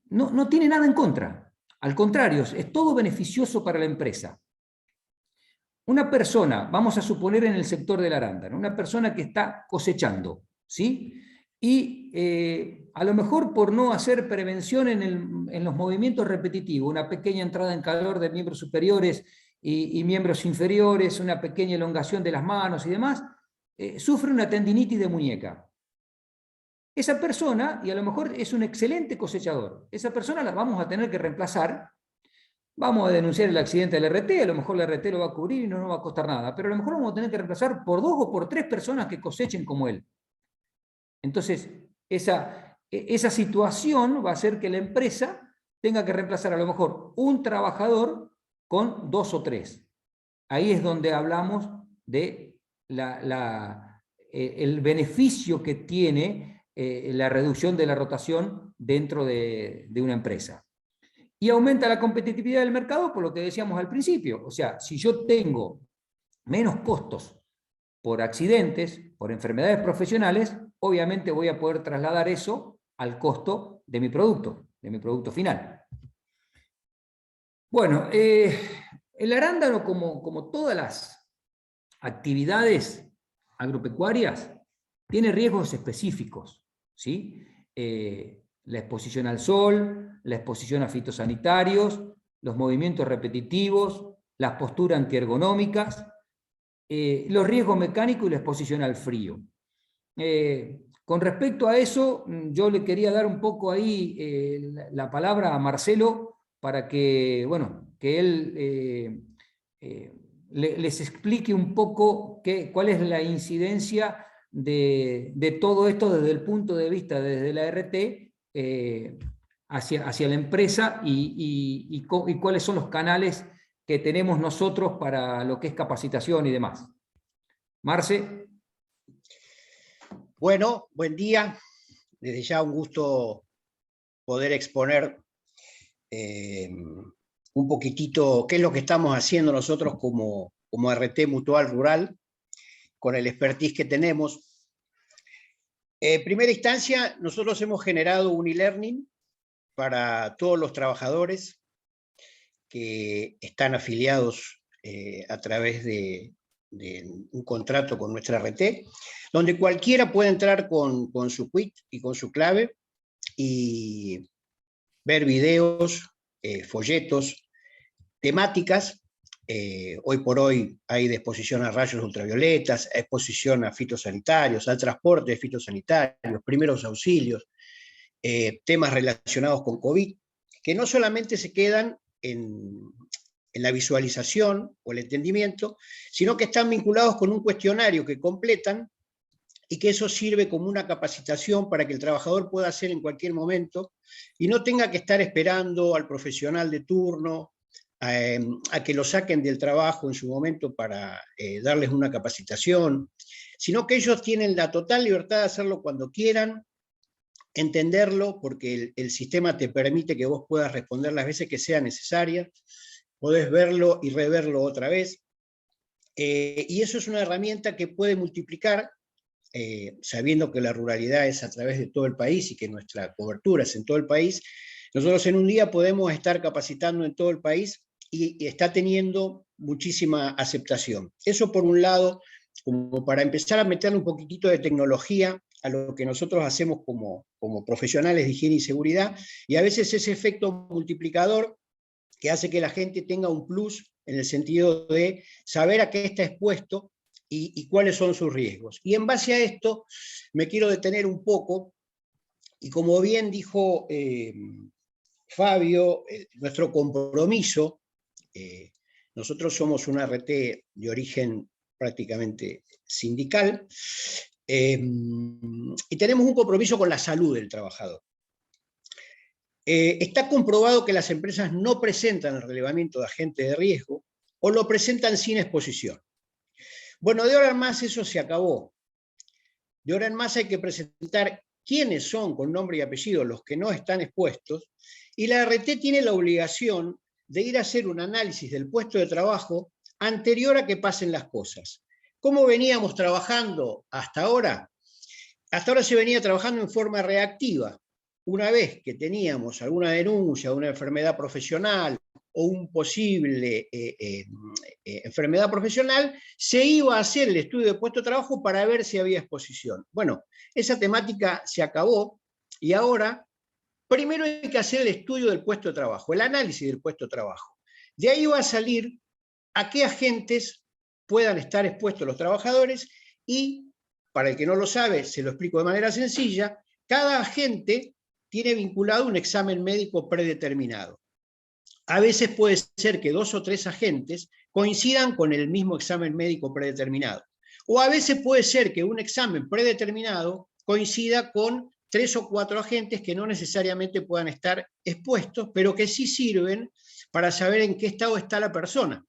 no tiene nada en contra. Al contrario, es todo beneficioso para la empresa. Una persona, vamos a suponer en el sector del arándano, una persona que está cosechando, ¿sí? Y a lo mejor por no hacer prevención en los movimientos repetitivos, una pequeña entrada en calor de miembros superiores y miembros inferiores, una pequeña elongación de las manos y demás, sufre una tendinitis de muñeca. Esa persona, y a lo mejor es un excelente cosechador, esa persona la vamos a tener que reemplazar, vamos a denunciar el accidente del RT, a lo mejor el RT lo va a cubrir y no nos va a costar nada, pero a lo mejor vamos a tener que reemplazar por 2 o por 3 personas que cosechen como él. Entonces, esa situación va a hacer que la empresa tenga que reemplazar a lo mejor un trabajador con 2 o 3. Ahí es donde hablamos de el beneficio que tiene la reducción de la rotación dentro de una empresa. Y aumenta la competitividad del mercado por lo que decíamos al principio. O sea, si yo tengo menos costos por accidentes, por enfermedades profesionales, obviamente voy a poder trasladar eso al costo de mi producto final. Bueno, el arándano, como todas las actividades agropecuarias, tiene riesgos específicos, ¿sí? La exposición al sol, la exposición a fitosanitarios, los movimientos repetitivos, las posturas antiergonómicas, los riesgos mecánicos y la exposición al frío. Con respecto a eso, yo le quería dar un poco ahí la palabra a Marcelo para que, bueno, que él les explique un poco cuál es la incidencia de todo esto desde el punto de vista, desde la RT, hacia la empresa y cuáles son los canales que tenemos nosotros para lo que es capacitación y demás. Marce. Bueno, buen día. Desde ya un gusto poder exponer un poquitito qué es lo que estamos haciendo nosotros como RT Mutual Rural, con el expertise que tenemos. En primera instancia, nosotros hemos generado un e-learning para todos los trabajadores que están afiliados a través de un contrato con nuestra RT, donde cualquiera puede entrar con su quit y con su clave y ver videos, folletos, temáticas. Hoy por hoy hay de exposición a rayos ultravioletas, exposición a fitosanitarios, al transporte de fitosanitarios, primeros auxilios, temas relacionados con COVID, que no solamente se quedan en la visualización o el entendimiento, sino que están vinculados con un cuestionario que completan y que eso sirve como una capacitación para que el trabajador pueda hacer en cualquier momento y no tenga que estar esperando al profesional de turno, a que lo saquen del trabajo en su momento para darles una capacitación, sino que ellos tienen la total libertad de hacerlo cuando quieran, entenderlo, porque el sistema te permite que vos puedas responder las veces que sea necesaria, podés verlo y reverlo otra vez, y eso es una herramienta que puede multiplicar sabiendo que la ruralidad es a través de todo el país y que nuestra cobertura es en todo el país, nosotros en un día podemos estar capacitando en todo el país y está teniendo muchísima aceptación. Eso por un lado, como para empezar a meterle un poquitito de tecnología a lo que nosotros hacemos como profesionales de higiene y seguridad, y a veces ese efecto multiplicador que hace que la gente tenga un plus en el sentido de saber a qué está expuesto y cuáles son sus riesgos. Y en base a esto me quiero detener un poco, y como bien dijo Fabio, nuestro compromiso, nosotros somos una RT de origen prácticamente sindical, y tenemos un compromiso con la salud del trabajador. Está comprobado que las empresas no presentan el relevamiento de agentes de riesgo o lo presentan sin exposición. Bueno, de ahora en más eso se acabó. De ahora en más hay que presentar quiénes son con nombre y apellido los que no están expuestos, y la RT tiene la obligación de ir a hacer un análisis del puesto de trabajo anterior a que pasen las cosas. ¿Cómo veníamos trabajando hasta ahora? Hasta ahora se venía trabajando en forma reactiva. Una vez que teníamos alguna denuncia, una enfermedad profesional o un posible enfermedad profesional, se iba a hacer el estudio de puesto de trabajo para ver si había exposición. Bueno, esa temática se acabó y ahora primero hay que hacer el estudio del puesto de trabajo, el análisis del puesto de trabajo. De ahí va a salir a qué agentes puedan estar expuestos los trabajadores y, para el que no lo sabe, se lo explico de manera sencilla, cada agente tiene vinculado un examen médico predeterminado. A veces puede ser que 2 o 3 agentes coincidan con el mismo examen médico predeterminado. O a veces puede ser que un examen predeterminado coincida con 3 o 4 agentes que no necesariamente puedan estar expuestos, pero que sí sirven para saber en qué estado está la persona.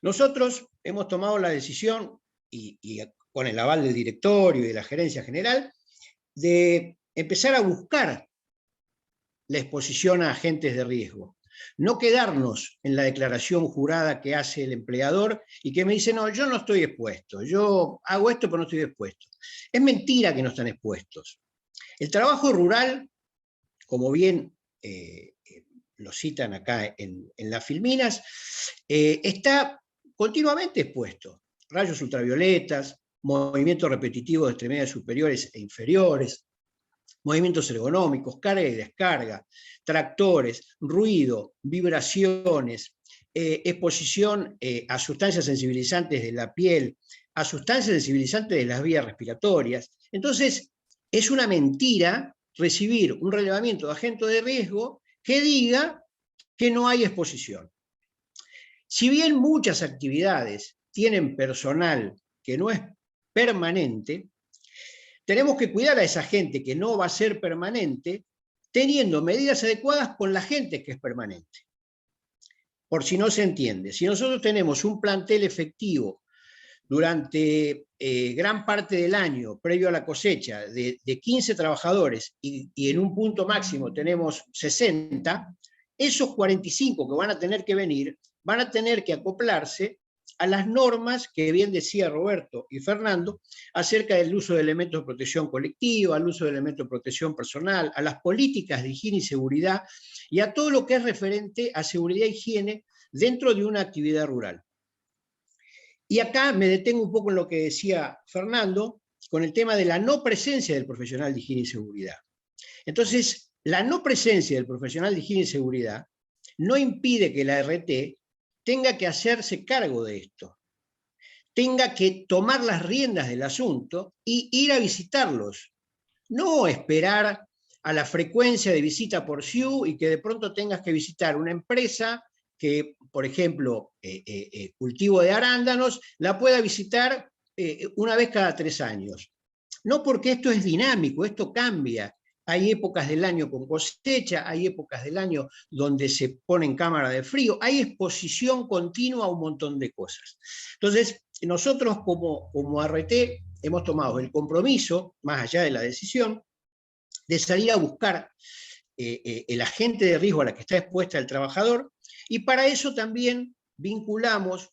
Nosotros hemos tomado la decisión, y con el aval del directorio y de la gerencia general, de empezar a buscar la exposición a agentes de riesgo. No quedarnos en la declaración jurada que hace el empleador y que me dice, no, yo no estoy expuesto, yo hago esto pero no estoy expuesto. Es mentira que no están expuestos. El trabajo rural, como bien lo citan acá en las filminas, está continuamente expuesto. Rayos ultravioletas, movimientos repetitivos de extremidades superiores e inferiores, movimientos ergonómicos, carga y descarga, tractores, ruido, vibraciones, exposición a sustancias sensibilizantes de la piel, a sustancias sensibilizantes de las vías respiratorias. Entonces, es una mentira recibir un relevamiento de agente de riesgo que diga que no hay exposición. Si bien muchas actividades tienen personal que no es permanente, tenemos que cuidar a esa gente que no va a ser permanente, teniendo medidas adecuadas con la gente que es permanente. Por si no se entiende, si nosotros tenemos un plantel efectivo durante gran parte del año, previo a la cosecha, de 15 trabajadores y en un punto máximo tenemos 60, esos 45 que van a tener que venir, van a tener que acoplarse a las normas que bien decía Roberto y Fernando acerca del uso de elementos de protección colectiva, al uso de elementos de protección personal, a las políticas de higiene y seguridad y a todo lo que es referente a seguridad e higiene dentro de una actividad rural. Y acá me detengo un poco en lo que decía Fernando con el tema de la no presencia del profesional de higiene y seguridad. Entonces, la no presencia del profesional de higiene y seguridad no impide que la RT tenga que hacerse cargo de esto, tenga que tomar las riendas del asunto y ir a visitarlos, no esperar a la frecuencia de visita por SIU y que de pronto tengas que visitar una empresa que, por ejemplo, cultivo de arándanos, la pueda visitar una vez cada 3 años. No, porque esto es dinámico, esto cambia. Hay épocas del año con cosecha, hay épocas del año donde se pone en cámara de frío, hay exposición continua a un montón de cosas. Entonces, nosotros como ART hemos tomado el compromiso, más allá de la decisión, de salir a buscar el agente de riesgo a la que está expuesta el trabajador, y para eso también vinculamos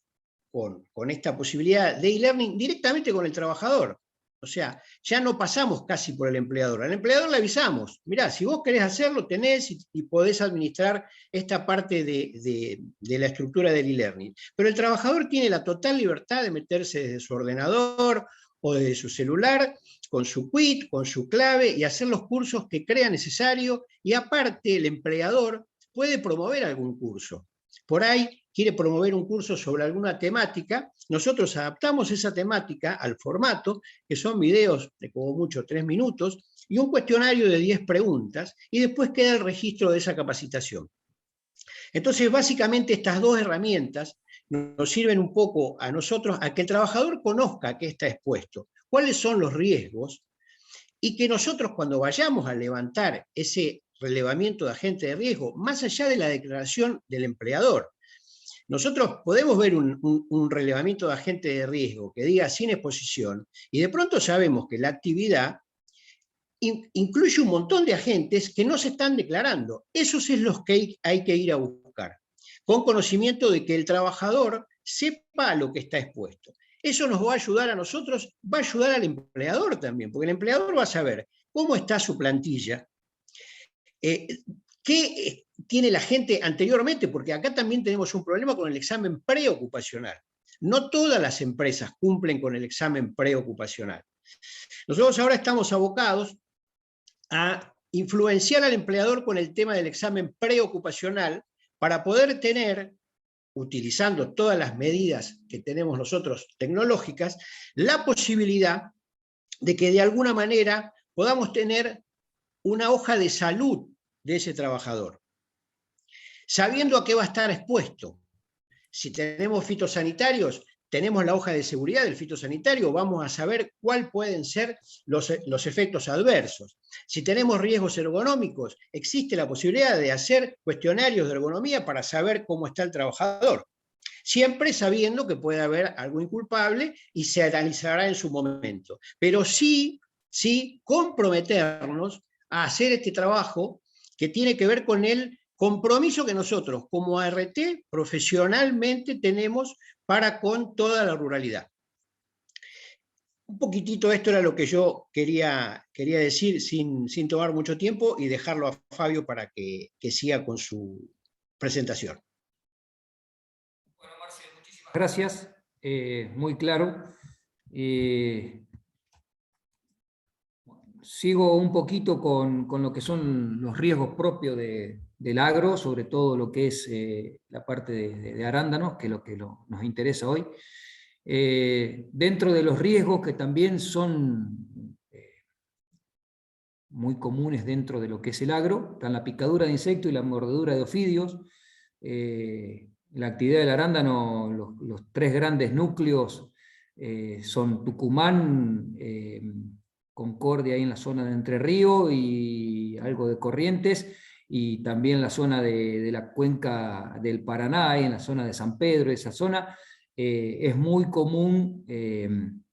con esta posibilidad de e-learning directamente con el trabajador. O sea, ya no pasamos casi por el empleador. Al empleador le avisamos, mirá, si vos querés hacerlo, tenés y podés administrar esta parte de la estructura del e-learning. Pero el trabajador tiene la total libertad de meterse desde su ordenador o desde su celular, con su quit, con su clave, y hacer los cursos que crea necesario, y aparte el empleador puede promover algún curso. Por ahí quiere promover un curso sobre alguna temática, nosotros adaptamos esa temática al formato, que son videos de como mucho 3 minutos, y un cuestionario de 10 preguntas, y después queda el registro de esa capacitación. Entonces, básicamente estas dos herramientas nos sirven un poco a nosotros a que el trabajador conozca a qué está expuesto, cuáles son los riesgos, y que nosotros cuando vayamos a levantar ese relevamiento de agente de riesgo, más allá de la declaración del empleador, nosotros podemos ver un relevamiento de agente de riesgo que diga sin exposición, y de pronto sabemos que la actividad incluye un montón de agentes que no se están declarando. Esos es los que hay que ir a buscar, con conocimiento de que el trabajador sepa a lo que está expuesto. Eso nos va a ayudar a nosotros, va a ayudar al empleador también, porque el empleador va a saber cómo está su plantilla, qué tiene la gente anteriormente, porque acá también tenemos un problema con el examen preocupacional. No todas las empresas cumplen con el examen preocupacional. Nosotros ahora estamos abocados a influenciar al empleador con el tema del examen preocupacional para poder tener, utilizando todas las medidas que tenemos nosotros tecnológicas, la posibilidad de que de alguna manera podamos tener una hoja de salud de ese trabajador, sabiendo a qué va a estar expuesto. Si tenemos fitosanitarios, tenemos la hoja de seguridad del fitosanitario, vamos a saber cuáles pueden ser los efectos adversos. Si tenemos riesgos ergonómicos, existe la posibilidad de hacer cuestionarios de ergonomía para saber cómo está el trabajador, siempre sabiendo que puede haber algo inculpable y se analizará en su momento. Pero sí comprometernos a hacer este trabajo que tiene que ver con el compromiso que nosotros como ART profesionalmente tenemos para con toda la ruralidad. Un poquitito esto era lo que yo quería decir sin tomar mucho tiempo y dejarlo a Fabio para que siga con su presentación. Bueno, Marcel, muchísimas gracias. Muy claro. Sigo un poquito con lo que son los riesgos propios del agro, sobre todo lo que es la parte de arándanos, que es lo que nos interesa hoy. Dentro de los riesgos que también son muy comunes dentro de lo que es el agro, están la picadura de insectos y la mordedura de ofidios. La actividad del arándano, los 3 grandes núcleos son Tucumán, Concordia ahí en la zona de Entre Ríos y algo de Corrientes, y también la zona de la cuenca del Paraná, ahí en la zona de San Pedro, esa zona. Es muy común en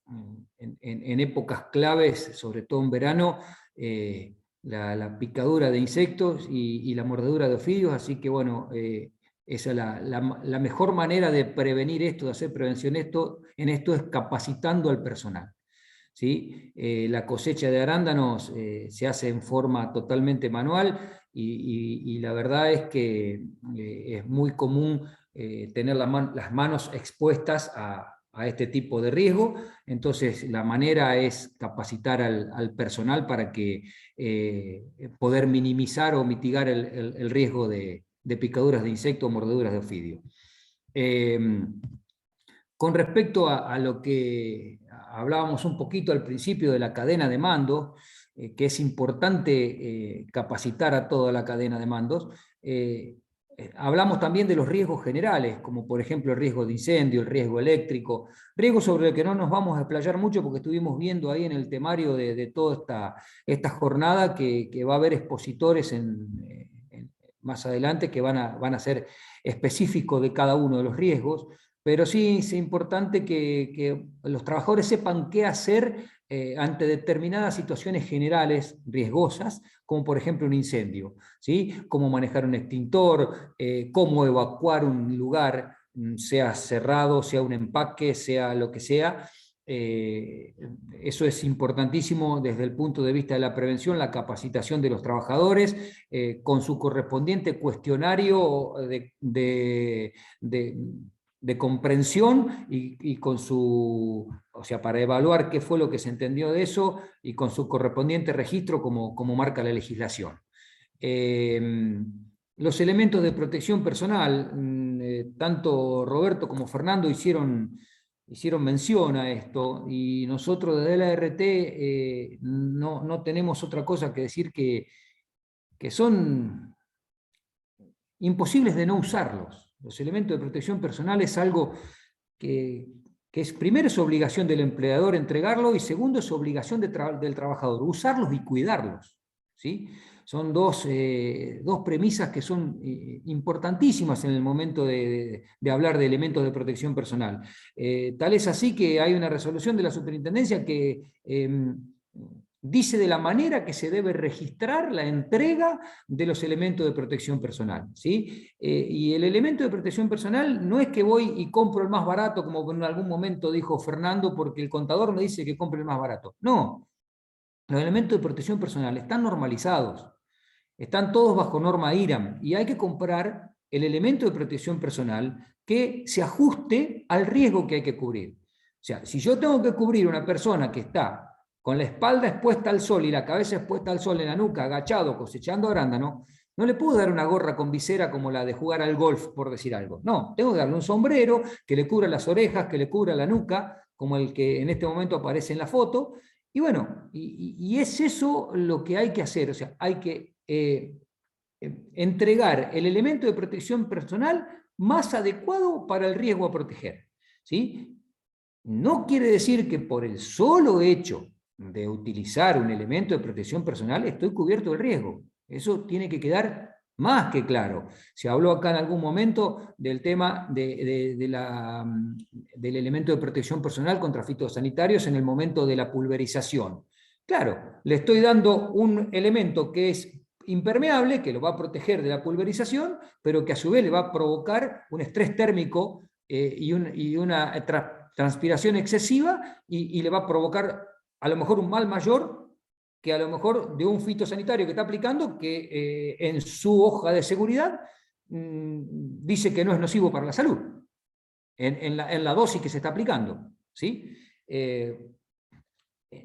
épocas claves, sobre todo en verano, la picadura de insectos y la mordedura de ofidios, así que bueno, esa es la mejor manera de prevenir esto, de hacer prevención en esto es capacitando al personal. ¿Sí? La cosecha de arándanos se hace en forma totalmente manual y la verdad es que es muy común tener las manos expuestas a este tipo de riesgo. Entonces la manera es capacitar al personal para que poder minimizar o mitigar el riesgo de picaduras de insectos o mordeduras de ofidio. Con respecto a lo que hablábamos un poquito al principio de la cadena de mandos, que es importante capacitar a toda la cadena de mandos, hablamos también de los riesgos generales, como por ejemplo el riesgo de incendio, el riesgo eléctrico, riesgos sobre el que no nos vamos a explayar mucho porque estuvimos viendo ahí en el temario de toda esta jornada que va a haber expositores más adelante que van a ser específicos de cada uno de los riesgos. Pero sí es importante que los trabajadores sepan qué hacer ante determinadas situaciones generales riesgosas, como por ejemplo un incendio, ¿sí? Cómo manejar un extintor, cómo evacuar un lugar, sea cerrado, sea un empaque, sea lo que sea, Eso es importantísimo desde el punto de vista de la prevención, la capacitación de los trabajadores, con su correspondiente cuestionario de comprensión y con su, o sea, para evaluar qué fue lo que se entendió de eso y con su correspondiente registro como marca la legislación. Los elementos de protección personal, tanto Roberto como Fernando hicieron mención a esto, y nosotros desde la ART no tenemos otra cosa que decir que son imposibles de no usarlos. Los elementos de protección personal es algo que es, primero, es obligación del empleador entregarlo, y segundo, es obligación del trabajador usarlos y cuidarlos, ¿sí? Son dos premisas que son importantísimas en el momento de hablar de elementos de protección personal. Tal es así que hay una resolución de la superintendencia que dice de la manera que se debe registrar la entrega de los elementos de protección personal, ¿sí? Y el elemento de protección personal no es que voy y compro el más barato, como en algún momento dijo Fernando, porque el contador me dice que compre el más barato. No, los elementos de protección personal están normalizados, están todos bajo norma IRAM, y hay que comprar el elemento de protección personal que se ajuste al riesgo que hay que cubrir. O sea, si yo tengo que cubrir una persona que está con la espalda expuesta al sol y la cabeza expuesta al sol en la nuca, agachado, cosechando arándano, no le puedo dar una gorra con visera como la de jugar al golf, por decir algo. No, tengo que darle un sombrero que le cubra las orejas, que le cubra la nuca, como el que en este momento aparece en la foto. Y bueno, y es eso lo que hay que hacer. O sea, hay que entregar el elemento de protección personal más adecuado para el riesgo a proteger, ¿sí? No quiere decir que por el solo hecho de utilizar un elemento de protección personal estoy cubierto del riesgo. Eso tiene que quedar más que claro. Se habló acá en algún momento del tema del elemento de protección personal contra fitosanitarios en el momento de la pulverización. Claro, le estoy dando un elemento que es impermeable, que lo va a proteger de la pulverización, pero que a su vez le va a provocar un estrés térmico y una transpiración excesiva, y le va a provocar a lo mejor un mal mayor que a lo mejor de un fitosanitario que está aplicando, que en su hoja de seguridad dice que no es nocivo para la salud, en la dosis que se está aplicando, ¿sí?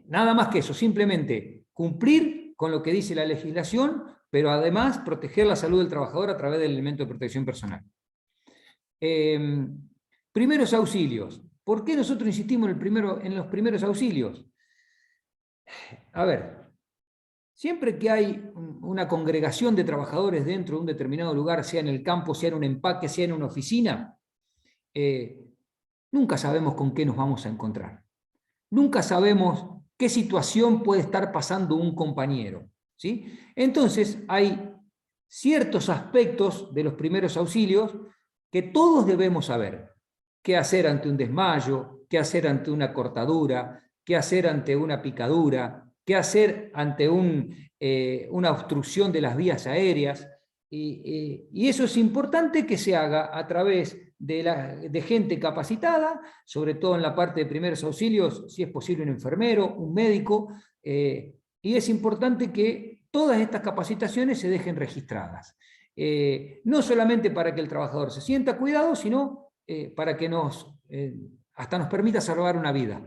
Nada más que eso, simplemente cumplir con lo que dice la legislación, pero además proteger la salud del trabajador a través del elemento de protección personal. Primeros auxilios. ¿Por qué nosotros insistimos en los primeros auxilios? A ver, siempre que hay una congregación de trabajadores dentro de un determinado lugar, sea en el campo, sea en un empaque, sea en una oficina, nunca sabemos con qué nos vamos a encontrar. Nunca sabemos qué situación puede estar pasando un compañero, ¿sí? Entonces, hay ciertos aspectos de los primeros auxilios que todos debemos saber. ¿Qué hacer ante un desmayo? ¿Qué hacer ante una cortadura? ¿Qué hacer ante una picadura? ¿Qué hacer ante una obstrucción de las vías aéreas? Y eso es importante que se haga a través de gente capacitada, sobre todo en la parte de primeros auxilios, si es posible un enfermero, un médico, y es importante que todas estas capacitaciones se dejen registradas. No solamente para que el trabajador se sienta cuidado, sino para que hasta nos permita salvar una vida.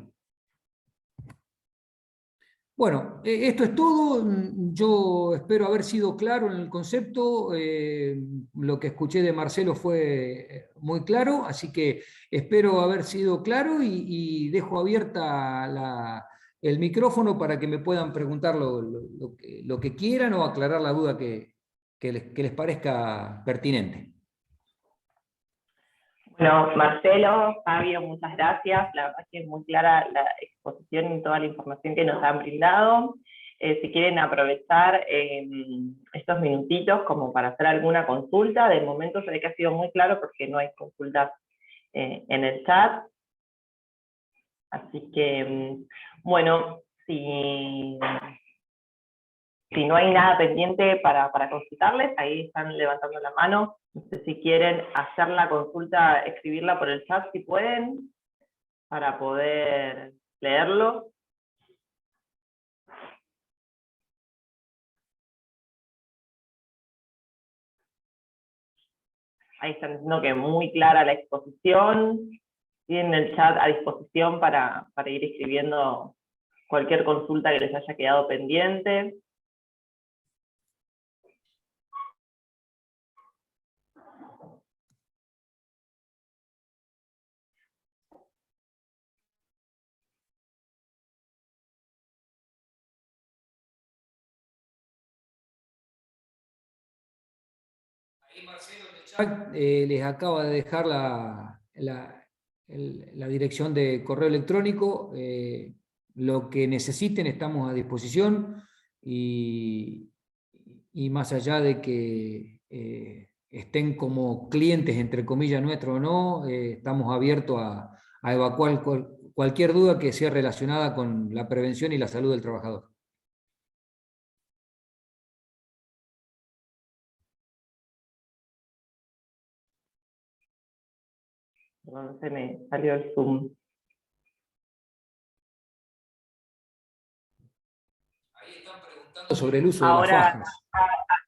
Bueno, esto es todo. Yo espero haber sido claro en el concepto. Lo que escuché de Marcelo fue muy claro, así que espero haber sido claro, y dejo abierta el micrófono para que me puedan preguntar lo que quieran o aclarar la duda que les parezca pertinente. Bueno, Marcelo, Fabio, muchas gracias. La verdad es que es muy clara la exposición y toda la información que nos han brindado. Si quieren aprovechar estos minutitos como para hacer alguna consulta, de momento se ve que ha sido muy claro porque no hay consultas en el chat. Así que, bueno, si no hay nada pendiente para consultarles, ahí están levantando la mano. No sé si quieren hacer la consulta, escribirla por el chat si pueden, para poder leerlo. Ahí están diciendo que muy clara la exposición. Tienen el chat a disposición para ir escribiendo cualquier consulta que les haya quedado pendiente. Ahí Marcelo en el chat les acaba de dejar la dirección de correo electrónico. Lo que necesiten estamos a disposición, y más allá de que estén como clientes, entre comillas, nuestros o no, estamos abiertos a evacuar cualquier duda que sea relacionada con la prevención y la salud del trabajador. No se me salió el Zoom. Ahí están preguntando sobre el uso de las fajas.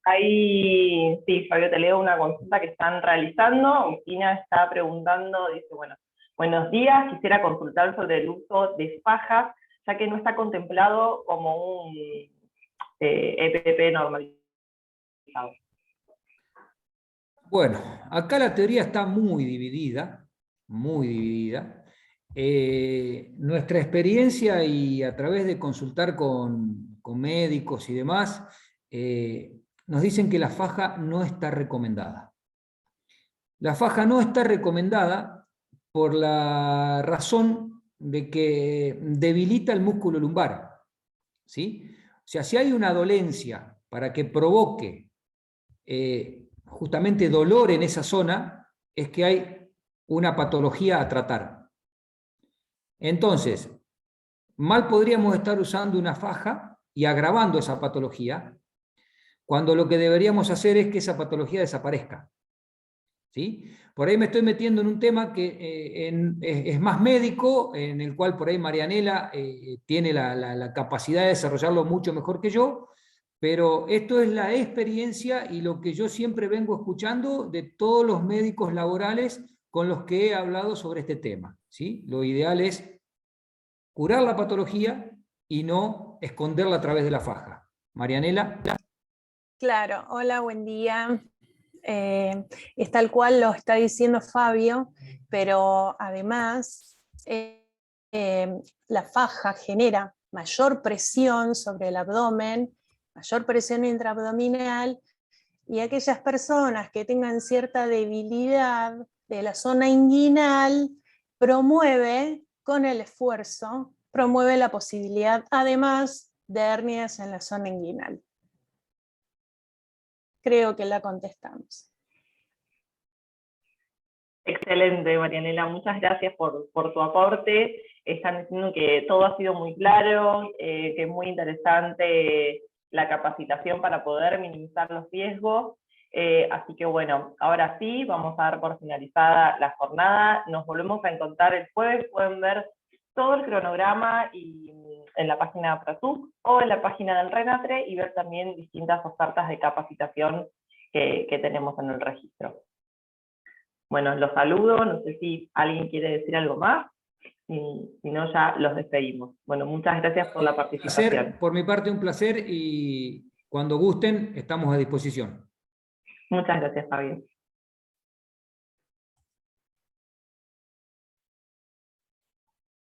Ahí, sí, Fabio, te leo una consulta que están realizando. Ina está preguntando, dice, bueno, buenos días, quisiera consultar sobre el uso de fajas, ya que no está contemplado como un EPP normalizado. Bueno, acá la teoría está muy dividida, muy dividida. Nuestra experiencia, y a través de consultar con médicos y demás, nos dicen que la faja no está recomendada. La faja no está recomendada por la razón de que debilita el músculo lumbar, ¿sí? O sea, si hay una dolencia para que provoque justamente dolor en esa zona, es que hay una patología a tratar. Entonces, mal podríamos estar usando una faja y agravando esa patología, cuando lo que deberíamos hacer es que esa patología desaparezca. ¿Sí? Por ahí me estoy metiendo en un tema que es más médico, en el cual por ahí Marianela tiene la capacidad de desarrollarlo mucho mejor que yo, pero esto es la experiencia y lo que yo siempre vengo escuchando de todos los médicos laborales con los que he hablado sobre este tema, ¿sí? Lo ideal es curar la patología y no esconderla a través de la faja. Marianela. Claro, hola, buen día. Es tal cual lo está diciendo Fabio, pero además la faja genera mayor presión sobre el abdomen, mayor presión intraabdominal, y aquellas personas que tengan cierta debilidad de la zona inguinal, promueve con el esfuerzo, promueve la posibilidad además de hernias en la zona inguinal. Creo que la contestamos. Excelente, Marianela, muchas gracias por tu aporte. Están diciendo que todo ha sido muy claro, que es muy interesante la capacitación para poder minimizar los riesgos. Así que bueno, ahora sí, vamos a dar por finalizada la jornada. Nos volvemos a encontrar el jueves. Pueden ver todo el cronograma en la página de Pratuc o en la página del RENATRE, y ver también distintas ofertas de capacitación que tenemos en el registro. Bueno, los saludo, no sé si alguien quiere decir algo más, si no ya los despedimos. Bueno, muchas gracias por la participación. Por mi parte un placer, y cuando gusten estamos a disposición. Muchas gracias, Fabio.